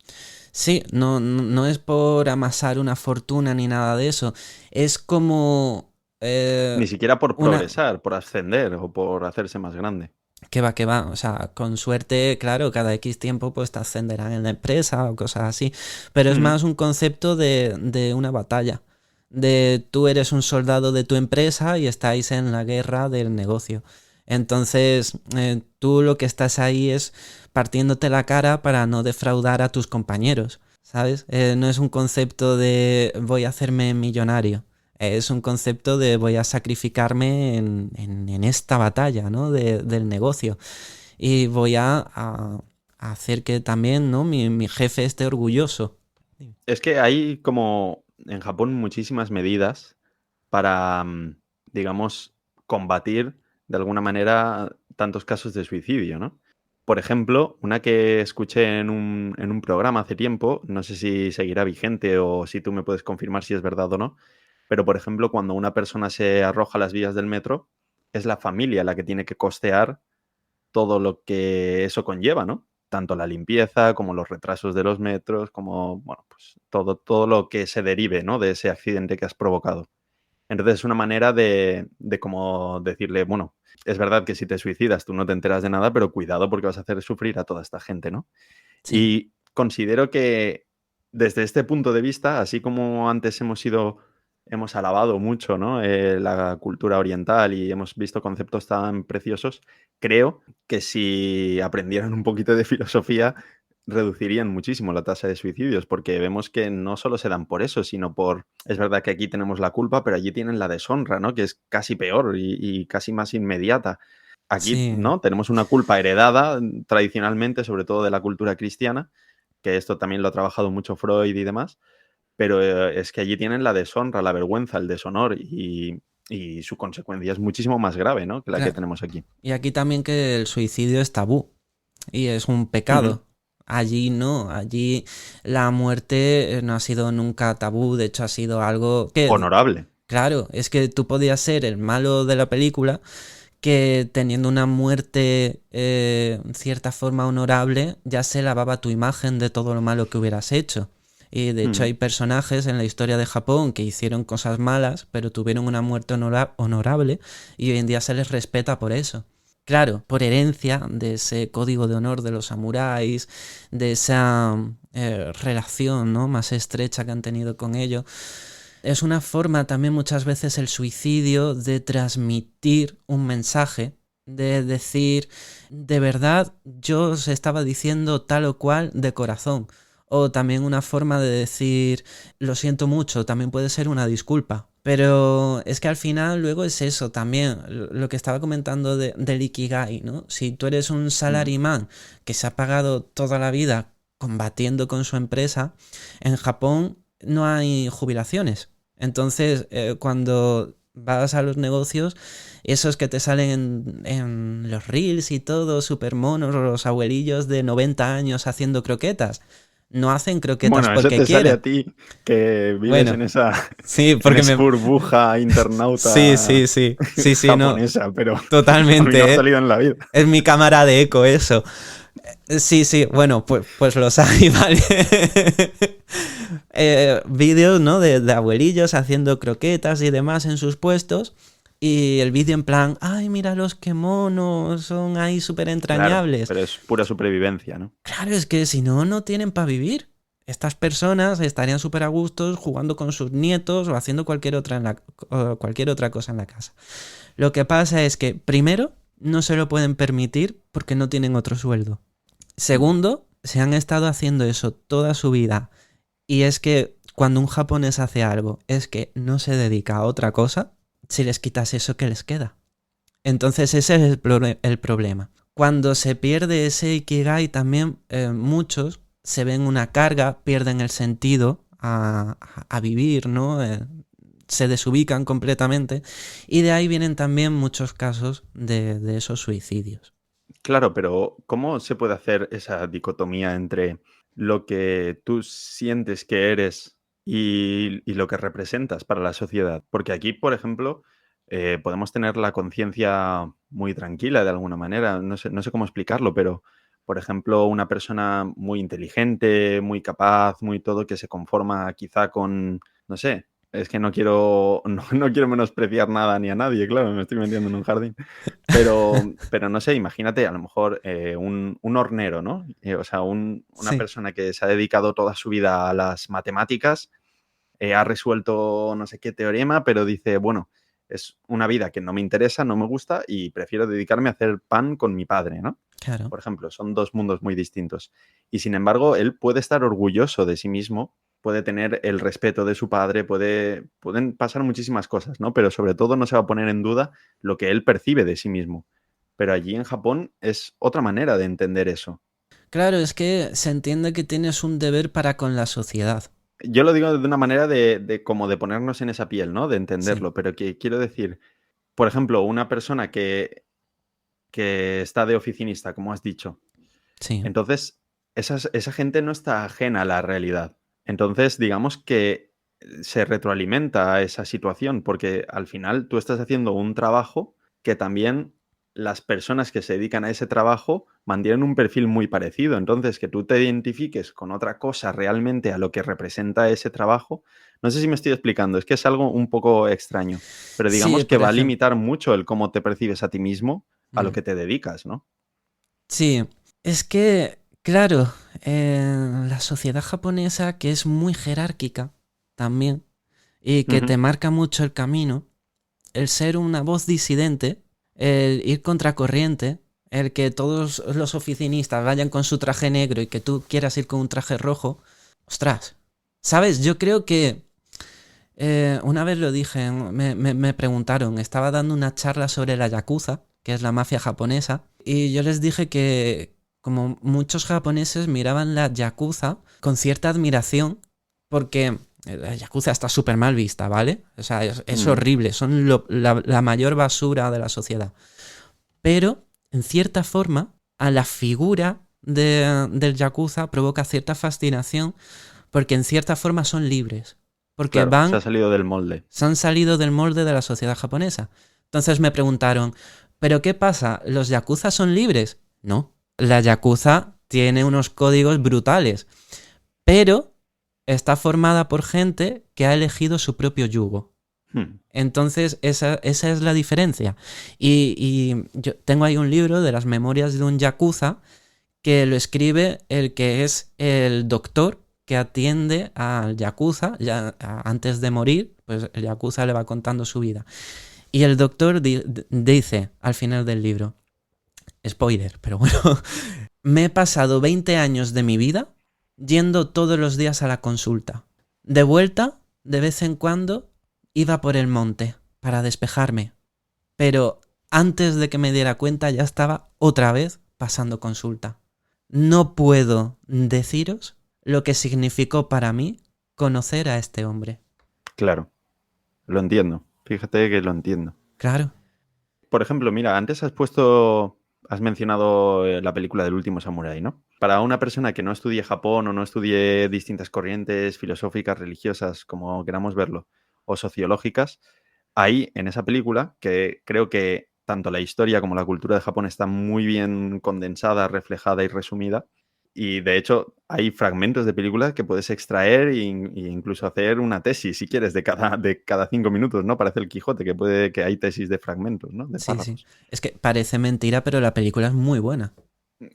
Sí, no es por amasar una fortuna ni nada de eso. Es como Ni siquiera por una... progresar, por ascender o por hacerse más grande. Que va. O sea, con suerte, claro, cada X tiempo pues te ascenderán en la empresa o cosas así. Pero es Ujú. más un concepto de una batalla. De tú eres un soldado de tu empresa y estáis en la guerra del negocio. Entonces, tú lo que estás ahí es partiéndote la cara para no defraudar a tus compañeros, ¿sabes? No es un concepto de voy a hacerme millonario. Es un concepto de voy a sacrificarme en esta batalla, ¿no? Del negocio. Y voy a hacer que también, ¿no? Mi jefe esté orgulloso. Es que hay como en Japón muchísimas medidas para, digamos, combatir de alguna manera tantos casos de suicidio, ¿no? Por ejemplo, una que escuché en un programa hace tiempo, no sé si seguirá vigente o si tú me puedes confirmar si es verdad o no, pero por ejemplo, cuando una persona se arroja a las vías del metro, es la familia la que tiene que costear todo lo que eso conlleva, ¿no? Tanto la limpieza como los retrasos de los metros, como, bueno, pues todo lo que se derive, ¿no? De ese accidente que has provocado. Entonces es una manera de como decirle, bueno, es verdad que si te suicidas tú no te enteras de nada, pero cuidado porque vas a hacer sufrir a toda esta gente, ¿no? Sí. Y considero que desde este punto de vista, así como antes hemos ido hemos alabado mucho, ¿no? La cultura oriental y hemos visto conceptos tan preciosos, creo que si aprendieran un poquito de filosofía reducirían muchísimo la tasa de suicidios, porque vemos que no solo se dan por eso, sino por, es verdad que aquí tenemos la culpa, pero allí tienen la deshonra, ¿no? Que es casi peor y casi más inmediata. Aquí, Sí, ¿no? Tenemos una culpa heredada tradicionalmente, sobre todo de la cultura cristiana, que esto también lo ha trabajado mucho Freud y demás, pero es que allí tienen la deshonra, la vergüenza, el deshonor y su consecuencia es muchísimo más grave, ¿no? Que la que claro. tenemos aquí. Y aquí también que el suicidio es tabú y es un Ujú. pecado. Allí no, allí la muerte no ha sido nunca tabú, de hecho ha sido algo que, Honorable. claro, es que tú podías ser el malo de la película que teniendo una muerte en cierta forma honorable ya se lavaba tu imagen de todo lo malo que hubieras hecho. Y de hecho Ujú. hay personajes en la historia de Japón que hicieron cosas malas, pero tuvieron una muerte honorable y hoy en día se les respeta por eso. Claro, por herencia de ese código de honor de los samuráis, de esa relación, ¿no?, más estrecha que han tenido con ellos. Es una forma también muchas veces el suicidio de transmitir un mensaje, de decir, de verdad, yo os estaba diciendo tal o cual de corazón. O también una forma de decir, lo siento mucho, también puede ser una disculpa. Pero es que al final luego es eso también, lo que estaba comentando del Ikigai, ¿no? Si tú eres un Ujú. salaryman que se ha pagado toda la vida combatiendo con su empresa, en Japón no hay jubilaciones. Entonces, cuando vas a los negocios, esos que te salen en los reels y todo, super monos, los abuelillos de 90 años haciendo croquetas, no hacen croquetas Bueno, eso porque te sale a quieren. ti que vives Bueno, en esa, sí, en porque esa me... burbuja Sí, internauta sí, sí, sí, sí, no, japonesa, pero a mí no ha totalmente, ¿eh? salido en la vida. Es mi cámara de eco eso. Sí, sí, bueno, pues los hay, ¿vale? Vídeos, ¿no? De abuelillos haciendo croquetas y demás en sus puestos. Y el vídeo en plan, ay, míralos qué monos, son ahí súper Claro, entrañables. pero es pura supervivencia, ¿no? Claro, es que si no, no tienen para vivir. Estas personas estarían súper a gustos jugando con sus nietos o haciendo cualquier otra cosa en la casa. Lo que pasa es que, primero, no se lo pueden permitir porque no tienen otro sueldo. Ujú. Segundo, se han estado haciendo eso toda su vida. Y es que cuando un japonés hace algo, es que no se dedica a otra cosa, si les quitas eso, ¿qué les queda? Entonces ese es el problema. Cuando se pierde ese ikigai también muchos se ven una carga, pierden el sentido a vivir, ¿no? Se desubican completamente y de ahí vienen también muchos casos de esos suicidios. Claro, pero ¿cómo se puede hacer esa dicotomía entre lo que tú sientes que eres y lo que representas para la sociedad? Porque aquí, por ejemplo, podemos tener la conciencia muy tranquila de alguna manera, no sé cómo explicarlo, pero, por ejemplo, una persona muy inteligente, muy capaz, muy todo, que se conforma quizá con, no sé, es que no quiero, no quiero menospreciar nada ni a nadie, claro, me estoy metiendo en un jardín. Pero no sé, imagínate a lo mejor un hornero, ¿no? O sea, una Sí, persona que se ha dedicado toda su vida a las matemáticas, ha resuelto no sé qué teorema, pero dice, bueno, es una vida que no me interesa, no me gusta y prefiero dedicarme a hacer pan con mi padre, ¿no? claro. Por ejemplo, son dos mundos muy distintos. Y sin embargo, él puede estar orgulloso de sí mismo, puede tener el respeto de su padre, pueden pasar muchísimas cosas, ¿no? Pero sobre todo no se va a poner en duda lo que él percibe de sí mismo. Pero allí en Japón es otra manera de entender eso. Claro, es que se entiende que tienes un deber para con la sociedad. Yo lo digo de una manera de como de ponernos en esa piel, ¿no? De Sí, entenderlo, pero que quiero decir, por ejemplo, una persona que está de oficinista, como has dicho, sí. entonces esa gente no está ajena a la realidad. Entonces, digamos que se retroalimenta a esa situación, porque al final tú estás haciendo un trabajo que también las personas que se dedican a ese trabajo mantienen un perfil muy parecido. Entonces, que tú te identifiques con otra cosa realmente a lo que representa ese trabajo, no sé si me estoy explicando, es que es algo un poco extraño, pero Sí, digamos que por va a ejemplo. limitar mucho el cómo te percibes a ti mismo a lo que te dedicas, ¿no? Sí, es que, claro, la sociedad japonesa, que es muy jerárquica también, y que te Ujú. marca mucho el camino, el ser una voz disidente, el ir contracorriente, el que todos los oficinistas vayan con su traje negro y que tú quieras ir con un traje rojo, ostras, ¿sabes? Yo creo que una vez lo dije, me preguntaron, estaba dando una charla sobre la Yakuza, que es la mafia japonesa, y yo les dije que como muchos japoneses miraban la Yakuza con cierta admiración, porque la Yakuza está súper mal vista, ¿vale? O sea, es Mm, horrible, son la mayor basura de la sociedad. Pero, en cierta forma, a la figura del Yakuza provoca cierta fascinación, porque en cierta forma son libres. Porque claro, se ha van salido del molde. se han salido del molde de la sociedad japonesa. Entonces me preguntaron, ¿pero qué pasa? ¿Los yakuza son libres? No. La yakuza tiene unos códigos brutales, pero está formada por gente que ha elegido su propio yugo. Hmm. Entonces, esa es la diferencia. Y yo tengo ahí un libro de las memorias de un yakuza que lo escribe el que es el doctor que atiende al Yakuza antes de morir, pues el Yakuza le va contando su vida. Y el doctor dice al final del libro, spoiler, pero bueno, me he pasado 20 años de mi vida yendo todos los días a la consulta. De vuelta, de vez en cuando, iba por el monte para despejarme, pero antes de que me diera cuenta ya estaba otra vez pasando consulta. No puedo deciros lo que significó para mí conocer a este hombre. Claro, lo entiendo. Fíjate que lo entiendo. Claro. Por ejemplo, mira, antes has mencionado la película del último samurái, ¿no? Para una persona que no estudie Japón o no estudie distintas corrientes filosóficas, religiosas, como queramos verlo, o sociológicas, ahí en esa película, que creo que tanto la historia como la cultura de Japón está muy bien condensada, reflejada y resumida, y de hecho hay fragmentos de películas que puedes extraer e incluso hacer una tesis, si quieres, de cada 5 minutos, ¿no? Parece el Quijote, que hay tesis de fragmentos, ¿no? De Sí, sí. párrafos. Es que parece mentira, pero la película es muy buena.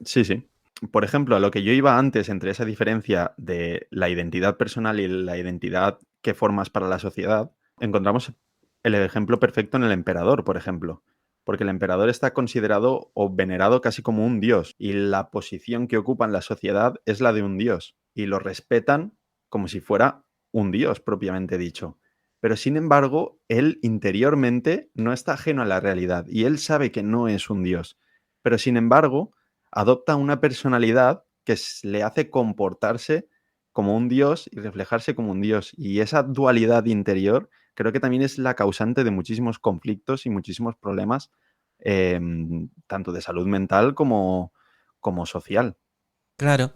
Sí, sí. Por ejemplo, a lo que yo iba antes entre esa diferencia de la identidad personal y la identidad que formas para la sociedad, encontramos el ejemplo perfecto en el emperador, por ejemplo. Porque el emperador está considerado o venerado casi como un dios y la posición que ocupa en la sociedad es la de un dios y lo respetan como si fuera un dios propiamente dicho. Pero sin embargo, él interiormente no está ajeno a la realidad y él sabe que no es un dios. Pero sin embargo, adopta una personalidad que le hace comportarse como un dios y reflejarse como un dios. Y esa dualidad interior creo que también es la causante de muchísimos conflictos y muchísimos problemas, tanto de salud mental como social. Claro.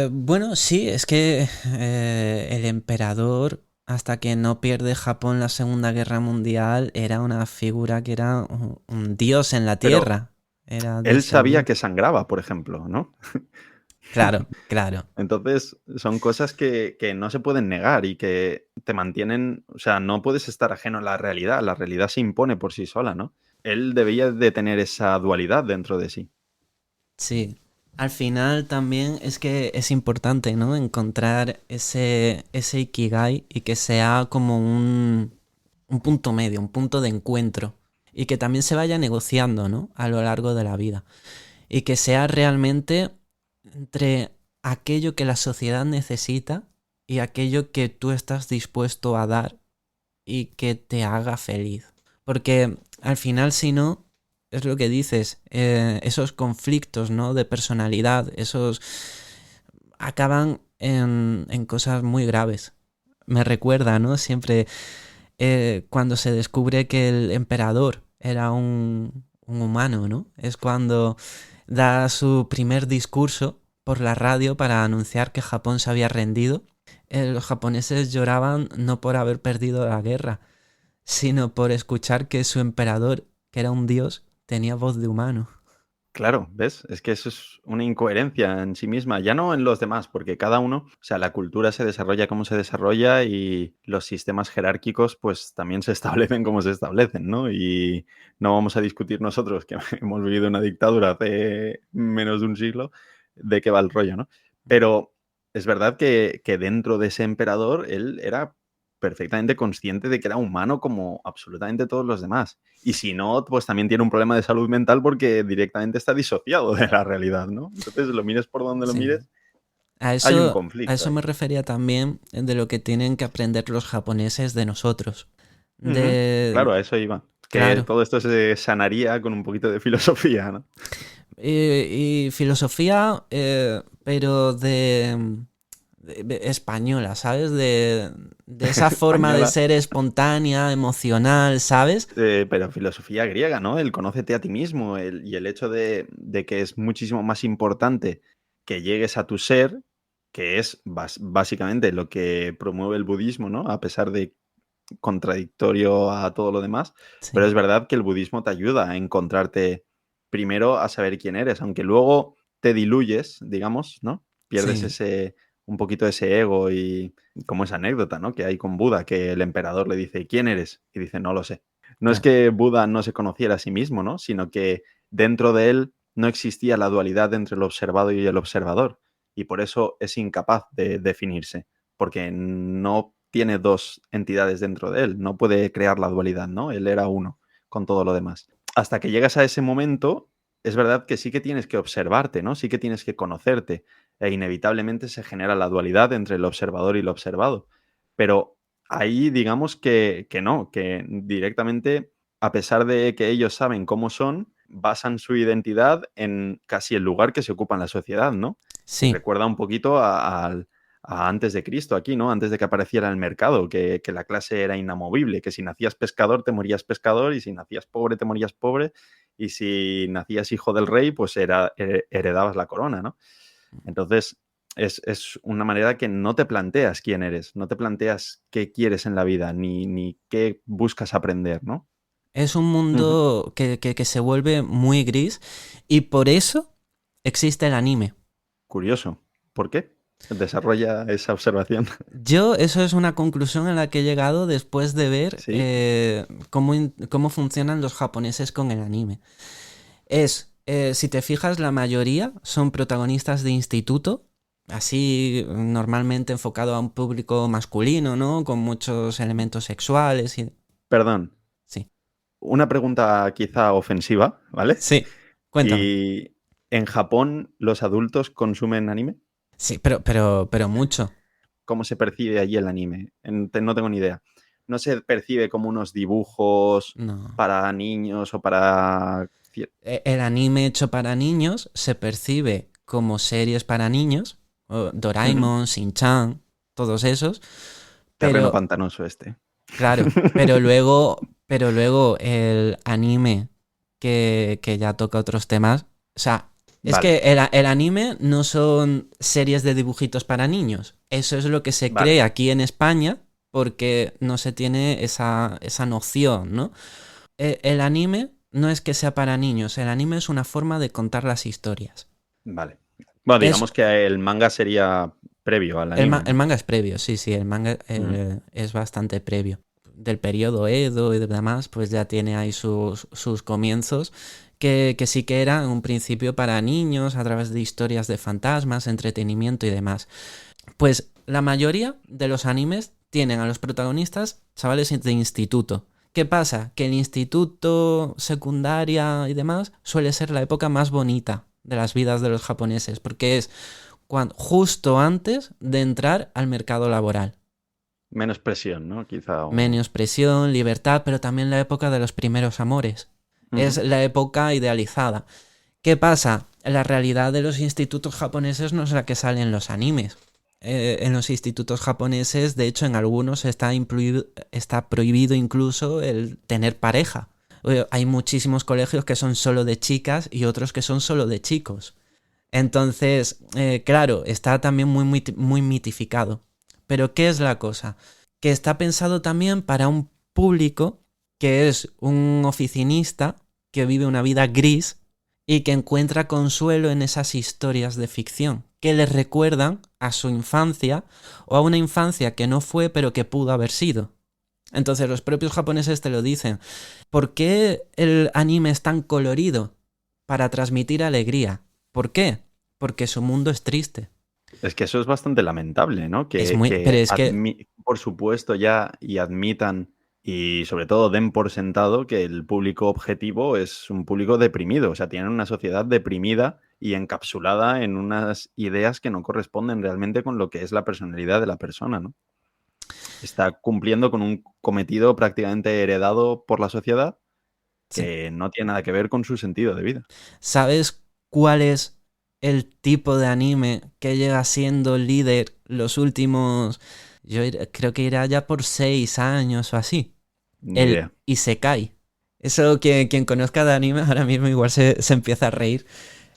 Bueno, sí, es que el emperador, hasta que no pierde Japón la Segunda Guerra Mundial, era una figura que era un dios en la Pero tierra. Era él Dios sabía allí. que sangraba, por ejemplo, ¿no? Claro, claro. Entonces, son cosas que no se pueden negar y que te mantienen, o sea, no puedes estar ajeno a la realidad se impone por sí sola, ¿no? Él debía de tener esa dualidad dentro de sí. Sí. Al final también es que es importante, ¿no? Encontrar ese Ikigai y que sea como un punto medio, un punto de encuentro. Y que también se vaya negociando, ¿no? A lo largo de la vida. Y que sea realmente entre aquello que la sociedad necesita y aquello que tú estás dispuesto a dar y que te haga feliz. Porque al final, si no, es lo que dices, esos conflictos, ¿no? De personalidad, esos acaban en cosas muy graves. Me recuerda, ¿no? Siempre cuando se descubre que el emperador era un humano, ¿no? Es cuando da su primer discurso por la radio para anunciar que Japón se había rendido. Los japoneses lloraban no por haber perdido la guerra, sino por escuchar que su emperador, que era un dios, tenía voz de humano. Claro, ¿ves? Es que eso es una incoherencia en sí misma, ya no en los demás, porque cada uno, o sea, la cultura se desarrolla como se desarrolla y los sistemas jerárquicos pues también se establecen como se establecen, ¿no? Y no vamos a discutir nosotros, que hemos vivido una dictadura hace menos de un siglo, de qué va el rollo, ¿no? Pero es verdad que dentro de ese emperador él era perfectamente consciente de que era humano como absolutamente todos los demás. Y si no, pues también tiene un problema de salud mental porque directamente está disociado de la realidad, ¿no? Entonces, lo mires por donde lo Sí. mires, A hay un a conflicto eso ahí. me refería también de lo que tienen que aprender los japoneses de nosotros. Ujú. De, Claro, a eso iba. Que claro. todo esto se sanaría con un poquito de filosofía, ¿no? Y filosofía, pero española, ¿sabes? De esa forma de Española, ser espontánea, emocional, ¿sabes? pero filosofía griega, ¿no? El conócete a ti mismo y el hecho de que es muchísimo más importante que llegues a tu ser, que es básicamente lo que promueve el budismo, ¿no? A pesar de contradictorio a todo lo demás, pero Sí, es verdad que el budismo te ayuda a encontrarte primero a saber quién eres, aunque luego te diluyes, digamos, ¿no? Pierdes sí, ese un poquito ese ego y como esa anécdota, ¿no? Que hay con Buda, que el emperador le dice, ¿quién eres? Y dice, no lo sé. No es claro. que Buda no se conociera a sí mismo, ¿no? Sino que dentro de él no existía la dualidad entre el observado y el observador, y por eso es incapaz de definirse, porque no tiene dos entidades dentro de él, no puede crear la dualidad, ¿no? Él era uno con todo lo demás. Hasta que llegas a ese momento, es verdad que sí que tienes que observarte, ¿no? Sí que tienes que conocerte, e inevitablemente se genera la dualidad entre el observador y el observado. Pero ahí digamos que no, que directamente, a pesar de que ellos saben cómo son, basan su identidad en casi el lugar que se ocupa en la sociedad, ¿no? Y Sí, recuerda un poquito a antes de Cristo aquí, ¿no? Antes de que apareciera el mercado, que la clase era inamovible, que si nacías pescador te morías pescador y si nacías pobre te morías pobre y si nacías hijo del rey pues heredabas la corona, ¿no? Entonces es una manera que no te planteas quién eres, no te planteas qué quieres en la vida ni qué buscas aprender, ¿no? es un Ujú. mundo que se vuelve muy gris y por eso existe el anime. Curioso. ¿Por qué? Desarrolla esa observación. Yo, eso es una conclusión a la que he llegado después de ver Sí, cómo funcionan los japoneses con el anime. Si te fijas, la mayoría son protagonistas de instituto, así normalmente enfocado a un público masculino, ¿no? Con muchos elementos sexuales y... perdón. Sí, Una pregunta quizá ofensiva, ¿vale? sí, cuéntame. ¿Y en Japón los adultos consumen anime? Sí, pero mucho. ¿Cómo se percibe allí el anime? No tengo ni idea. ¿No se percibe como unos dibujos No. para niños o para... El anime hecho para niños se percibe como series para niños, Ujú. Doraemon, Shin-Chan, todos esos, Terreno pero pantanoso este. claro, pero luego el anime que ya toca otros temas, o sea, es Vale, que el anime no son series de dibujitos para niños, eso es lo que se vale. cree aquí en España porque no se tiene esa noción, ¿no? El anime no es que sea para niños, el anime es una forma de contar las historias. Vale. Bueno, Es, digamos que el manga sería previo al anime, el ¿no? manga es previo, sí, sí, el manga Ujú. es bastante previo. Del periodo Edo y demás, pues ya tiene ahí sus comienzos, que sí que era en un principio para niños, a través de historias de fantasmas, entretenimiento y demás. Pues la mayoría de los animes tienen a los protagonistas chavales de instituto. ¿Qué pasa? Que el instituto, secundaria y demás suele ser la época más bonita de las vidas de los japoneses, porque es justo antes de entrar al mercado laboral. Menos presión, ¿no? Quizá. Menos presión, libertad, pero también la época de los primeros amores. Es Ujú. la época idealizada. ¿Qué pasa? La realidad de los institutos japoneses no es la que sale en los animes. En los institutos japoneses, de hecho, en algunos está prohibido incluso el tener pareja. Hay muchísimos colegios que son solo de chicas y otros que son solo de chicos. Entonces, claro, está también muy mitificado. Pero ¿qué es la cosa? Que está pensado también para un público que es un oficinista que vive una vida gris y que encuentra consuelo en esas historias de ficción que le recuerdan a su infancia o a una infancia que no fue pero que pudo haber sido. Entonces los propios japoneses te lo dicen. ¿Por qué el anime es tan colorido? Para transmitir alegría. ¿Por qué? Porque su mundo es triste. Es que eso es bastante lamentable, ¿no? Es muy... Pero es que, Por supuesto, ya y admitan y sobre todo den por sentado que el público objetivo es un público deprimido. O sea, tienen una sociedad deprimida y encapsulada en unas ideas que no corresponden realmente con lo que es la personalidad de la persona, ¿no? Está cumpliendo con un cometido prácticamente heredado por la sociedad sí. que no tiene nada que ver con su sentido de vida. ¿Sabes cuál es el tipo de anime que llega siendo líder los últimos... Creo que irá ya por 6 años o así. Ni El idea. Isekai. Eso, quien conozca de anime ahora mismo igual se empieza a reír.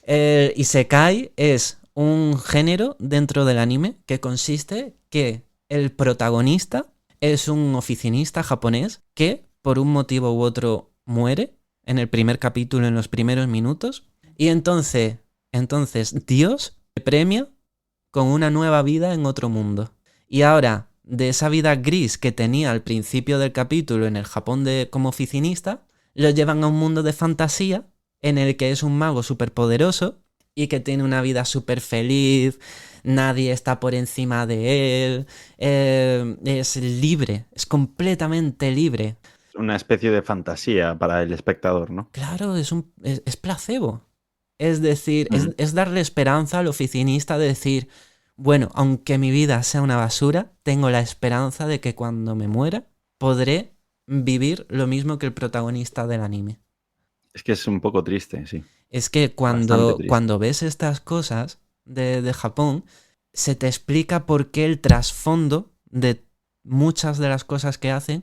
El Isekai es un género dentro del anime que consiste que el protagonista es un oficinista japonés que por un motivo u otro muere en el primer capítulo, en los primeros minutos, y entonces Dios le premia con una nueva vida en otro mundo. Y ahora, de esa vida gris que tenía al principio del capítulo en el Japón como oficinista, lo llevan a un mundo de fantasía en el que es un mago superpoderoso y que tiene una vida súper feliz, nadie está por encima de él, es libre, es completamente libre. Una especie de fantasía para el espectador, ¿no? Claro, es placebo. Es decir, Ujú. es darle esperanza al oficinista de decir, bueno, aunque mi vida sea una basura, tengo la esperanza de que cuando me muera podré vivir lo mismo que el protagonista del anime. Es que es un poco triste, sí. Es que Bastante triste. cuando ves estas cosas de Japón, se te explica por qué el trasfondo de muchas de las cosas que hacen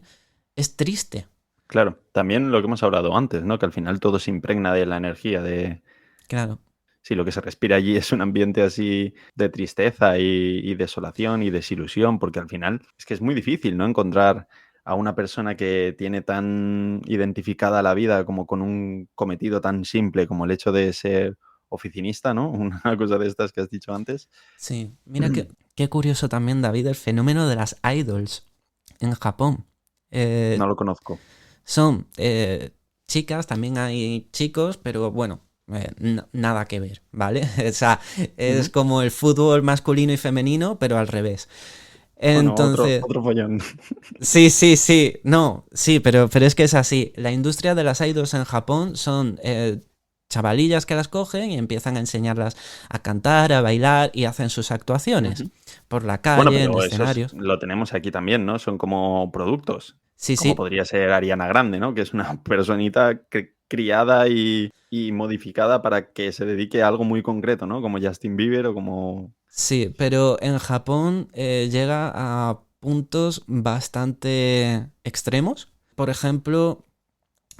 es triste. Claro, también lo que hemos hablado antes, ¿no? Que al final todo se impregna de la energía de... Claro. Sí, lo que se respira allí es un ambiente así de tristeza y desolación y desilusión, porque al final es que es muy difícil, ¿no? Encontrar a una persona que tiene tan identificada la vida como con un cometido tan simple como el hecho de ser oficinista, ¿no? Una cosa de estas que has dicho antes. Sí, mira qué curioso también, David, el fenómeno de las idols en Japón. No Eh, lo conozco. son chicas, también hay chicos, pero bueno, nada que ver, ¿vale? O sea, es Ujú. como el fútbol masculino y femenino, pero al revés. Bueno, Entonces, otro follón. sí, no, sí, pero es que es así. La industria de las idols en Japón son chavalillas que las cogen y empiezan a enseñarlas a cantar, a bailar y hacen sus actuaciones Ujú. por la Bueno, calle, en pero eso escenarios. lo tenemos aquí también, ¿no? Son como productos, Sí, como sí, podría ser Ariana Grande, ¿no? Que es una personita criada y modificada para que se dedique a algo muy concreto, ¿no? Como Justin Bieber o como... sí, pero en Japón llega a puntos bastante extremos. Por ejemplo,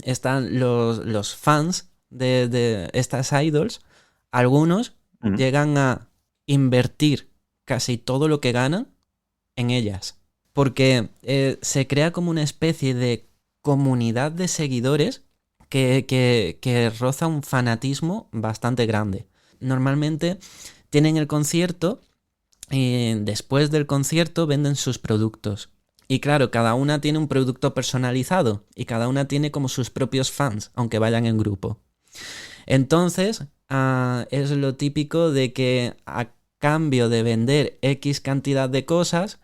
están los fans de estas idols. Algunos Ujú. llegan a invertir casi todo lo que ganan en ellas. Porque se crea como una especie de comunidad de seguidores que roza un fanatismo bastante grande. Normalmente tienen el concierto y después del concierto venden sus productos. Y claro, cada una tiene un producto personalizado y cada una tiene como sus propios fans, aunque vayan en grupo. Entonces, es lo típico de que a cambio de vender X cantidad de cosas,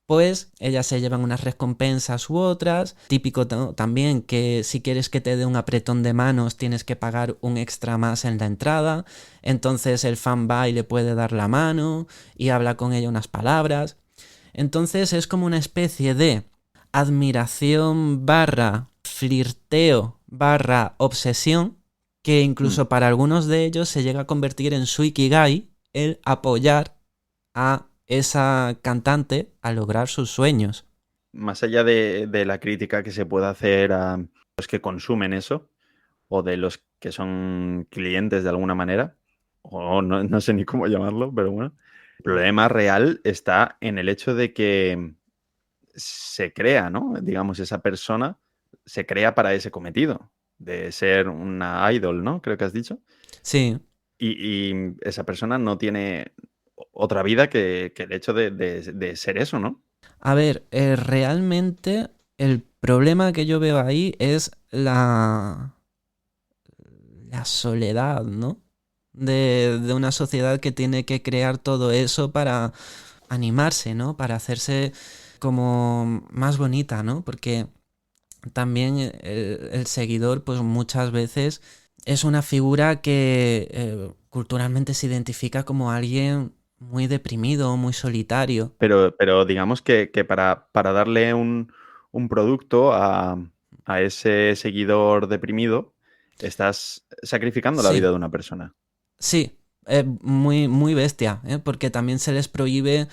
pues ellas se llevan unas recompensas u otras. Típico también que si quieres que te dé un apretón de manos tienes que pagar un extra más en la entrada. Entonces el fan va y le puede dar la mano y habla con ella unas palabras. Entonces es como una especie de admiración barra flirteo barra obsesión que Mm. incluso para algunos de ellos se llega a convertir en su ikigai el apoyar a esa cantante a lograr sus sueños. Más allá de la crítica que se puede hacer a los que consumen eso, o de los que son clientes de alguna manera, o no, no sé ni cómo llamarlo, pero bueno. El problema real está en el hecho de que se crea, ¿no? Digamos, esa persona se crea para ese cometido, de ser una idol, ¿no? Creo que has dicho. Sí, Y esa persona no tiene otra vida que el hecho de ser eso, ¿no? a ver, realmente el problema que yo veo ahí es la soledad, ¿no? de una sociedad que tiene que crear todo eso para animarse, ¿no? Para hacerse como más bonita, ¿no? Porque también el seguidor, pues muchas veces es una figura que culturalmente se identifica como alguien muy deprimido, muy solitario. Pero digamos que para darle un producto a ese seguidor deprimido, estás sacrificando la vida Sí, de una persona. sí, muy, muy bestia, ¿eh? Porque también se les prohíbe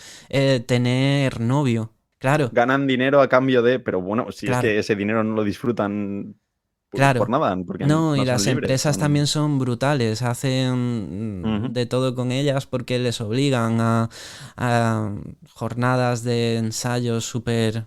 tener novio. Claro, Ganan dinero a cambio de, pero bueno, si es claro, que ese dinero no lo disfrutan por claro. nada, porque No, y no las son libres, empresas también son... son brutales, hacen Ujú. de todo con ellas porque les obligan a jornadas de ensayos súper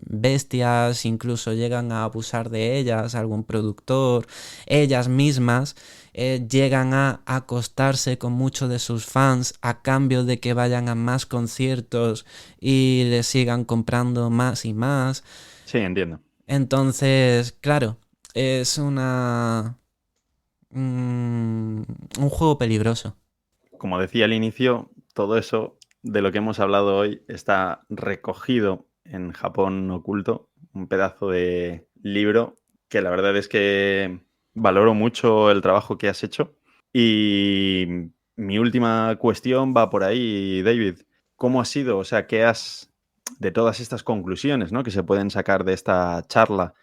bestias, incluso llegan a abusar de ellas, algún productor, ellas mismas llegan a acostarse con muchos de sus fans a cambio de que vayan a más conciertos y les sigan comprando más y más. Sí, entiendo. Entonces, claro, es un, un juego peligroso. Como decía al inicio, todo eso de lo que hemos hablado hoy está recogido en Japón Oculto, un pedazo de libro que la verdad es que valoro mucho el trabajo que has hecho. Y mi última cuestión va por ahí, David. ¿Cómo ha sido? O sea, ¿qué has de todas estas conclusiones, ¿no?, que se pueden sacar de esta charla,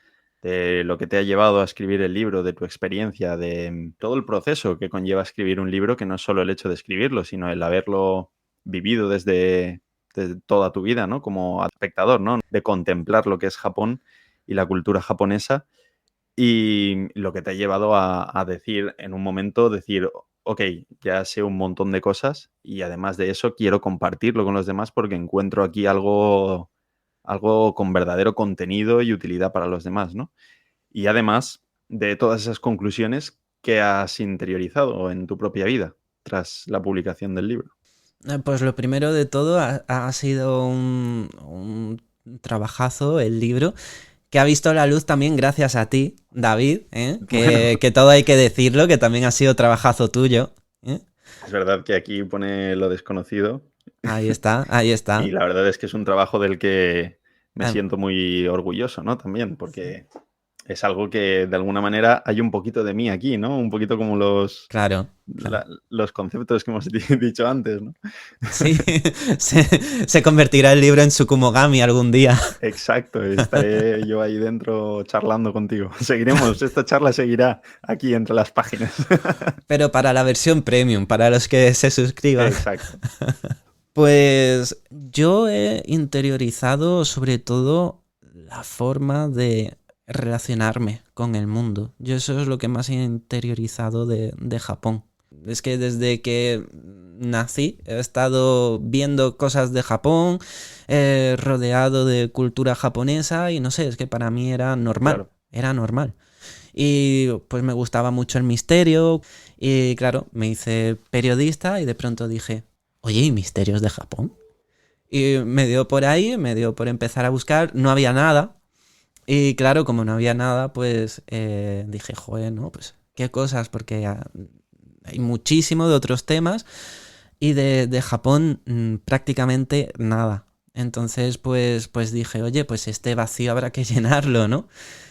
de lo que te ha llevado a escribir el libro, de tu experiencia, de todo el proceso que conlleva escribir un libro, que no es solo el hecho de escribirlo, sino el haberlo vivido desde toda tu vida, ¿no? Como espectador, ¿no? De contemplar lo que es Japón y la cultura japonesa y lo que te ha llevado a decir en un momento, decir, ok, ya sé un montón de cosas y además de eso quiero compartirlo con los demás porque encuentro aquí algo con verdadero contenido y utilidad para los demás, ¿no? Y además de todas esas conclusiones que has interiorizado en tu propia vida tras la publicación del libro. Pues lo primero de todo ha sido un trabajazo el libro, que ha visto la luz también gracias a ti, David, ¿eh? Bueno, Que todo hay que decirlo, que también ha sido trabajazo tuyo. ¿Eh? es verdad que aquí pone lo desconocido Ahí está, ahí y está. la verdad es que es un trabajo del que me Ah, siento muy orgulloso, ¿no? También, porque es algo que de alguna manera hay un poquito de mí aquí, ¿no? Un poquito como claro, claro. los conceptos que hemos dicho antes, ¿no? Sí, se convertirá el libro en Sukumogami algún día. Exacto, estaré yo ahí dentro charlando contigo. Seguiremos, esta charla seguirá aquí entre las páginas. Pero para la versión premium, para los que se suscriban. Exacto. Pues yo he interiorizado sobre todo la forma de relacionarme con el mundo. Yo eso es lo que más he interiorizado de Japón. Es que desde que nací he estado viendo cosas de Japón, rodeado de cultura japonesa y no sé, es que para mí era normal, Claro. era normal. Y pues me gustaba mucho el misterio y claro, me hice periodista y de pronto dije, oye, ¿y misterios de Japón? Y me dio por ahí, me dio por empezar a buscar, no había nada. Y claro, como no había nada, pues dije, joder, ¿no? Pues qué cosas, porque hay muchísimo de otros temas y de Japón prácticamente nada. Entonces, pues dije, oye, pues este vacío habrá que llenarlo, ¿no?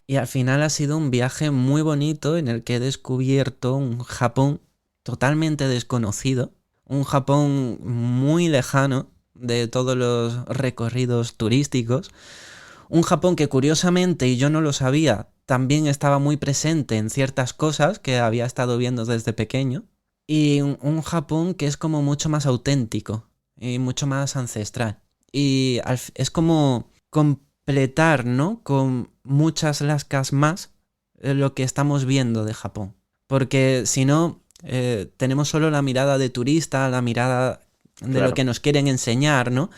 Y al final ha sido un viaje muy bonito en el que he descubierto un Japón totalmente desconocido, un Japón muy lejano de todos los recorridos turísticos, un Japón que curiosamente, y yo no lo sabía, también estaba muy presente en ciertas cosas que había estado viendo desde pequeño, y un Japón que es como mucho más auténtico y mucho más ancestral. Y es como completar, ¿no? Con muchas lascas más lo que estamos viendo de Japón. Porque si no, tenemos solo la mirada de turista, la mirada de lo Claro. que nos quieren enseñar, ¿no?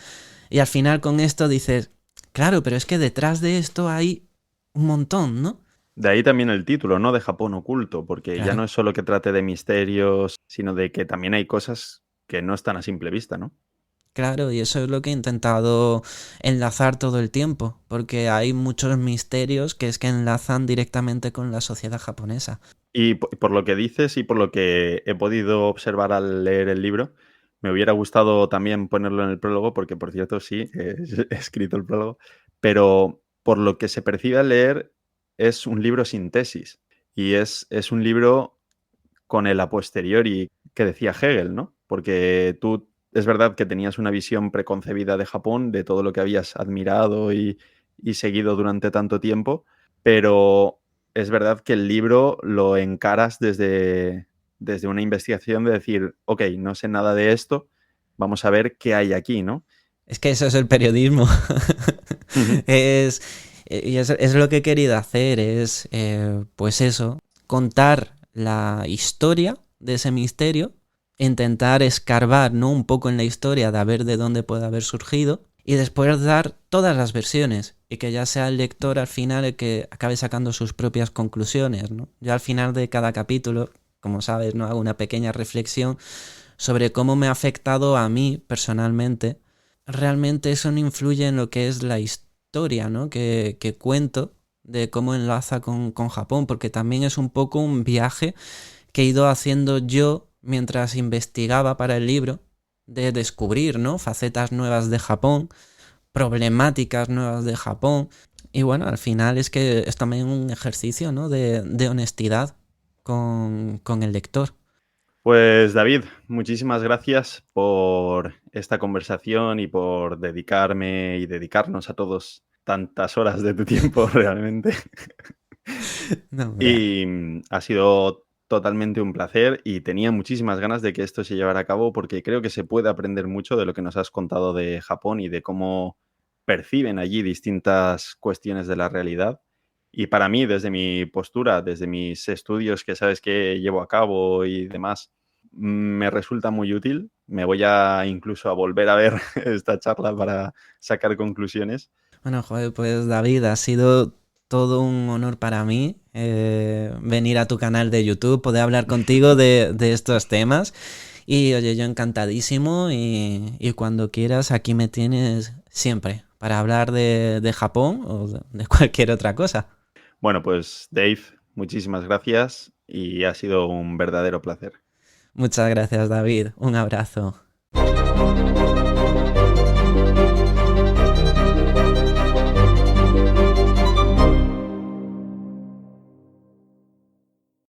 Y al final con esto dices, claro, pero es que detrás de esto hay un montón, ¿no? De ahí también el título, ¿no? De Japón oculto, porque ya Claro. no es solo que trate de misterios, sino de que también hay cosas que no están a simple vista, ¿no? Claro, y eso es lo que he intentado enlazar todo el tiempo, porque hay muchos misterios que es que enlazan directamente con la sociedad japonesa. Y por lo que dices y por lo que he podido observar al leer el libro, me hubiera gustado también ponerlo en el prólogo, porque por cierto sí, he escrito el prólogo, pero por lo que se percibe al leer es un libro sin tesis y es un libro con el a posteriori que decía Hegel, ¿no? Porque tú es verdad que tenías una visión preconcebida de Japón, de todo lo que habías admirado y seguido durante tanto tiempo, pero es verdad que el libro lo encaras desde una investigación de decir, ok, no sé nada de esto, vamos a ver qué hay aquí, ¿no? Es que eso es el periodismo. Ujú. es, es lo que he querido hacer, es pues eso, contar la historia de ese misterio, intentar escarbar, ¿no?, un poco en la historia de a ver de dónde puede haber surgido y después dar todas las versiones y que ya sea el lector al final el que acabe sacando sus propias conclusiones, ¿no? Yo al final de cada capítulo, como sabes, no hago una pequeña reflexión sobre cómo me ha afectado a mí personalmente. Realmente eso no influye en lo que es la historia, ¿no?, que cuento de cómo enlaza con Japón, porque también es un poco un viaje que he ido haciendo yo mientras investigaba para el libro, de descubrir, ¿no?, facetas nuevas de Japón, problemáticas nuevas de Japón. Y bueno, al final es que es también un ejercicio, ¿no?, de honestidad con el lector. Pues David, muchísimas gracias por esta conversación y por dedicarme y dedicarnos a todos tantas horas de tu tiempo realmente. No, hombre. Y ha sido totalmente un placer y tenía muchísimas ganas de que esto se llevara a cabo porque creo que se puede aprender mucho de lo que nos has contado de Japón y de cómo perciben allí distintas cuestiones de la realidad. Y para mí, desde mi postura, desde mis estudios que sabes que llevo a cabo y demás, me resulta muy útil. Me voy a incluso a volver a ver esta charla para sacar conclusiones. Bueno, joder, pues David, ha sido todo un honor para mí venir a tu canal de YouTube, poder hablar contigo de estos temas. Y oye, yo encantadísimo y cuando quieras aquí me tienes siempre para hablar de Japón o de cualquier otra cosa. Bueno, pues Dave, muchísimas gracias y ha sido un verdadero placer. Muchas gracias, David. Un abrazo.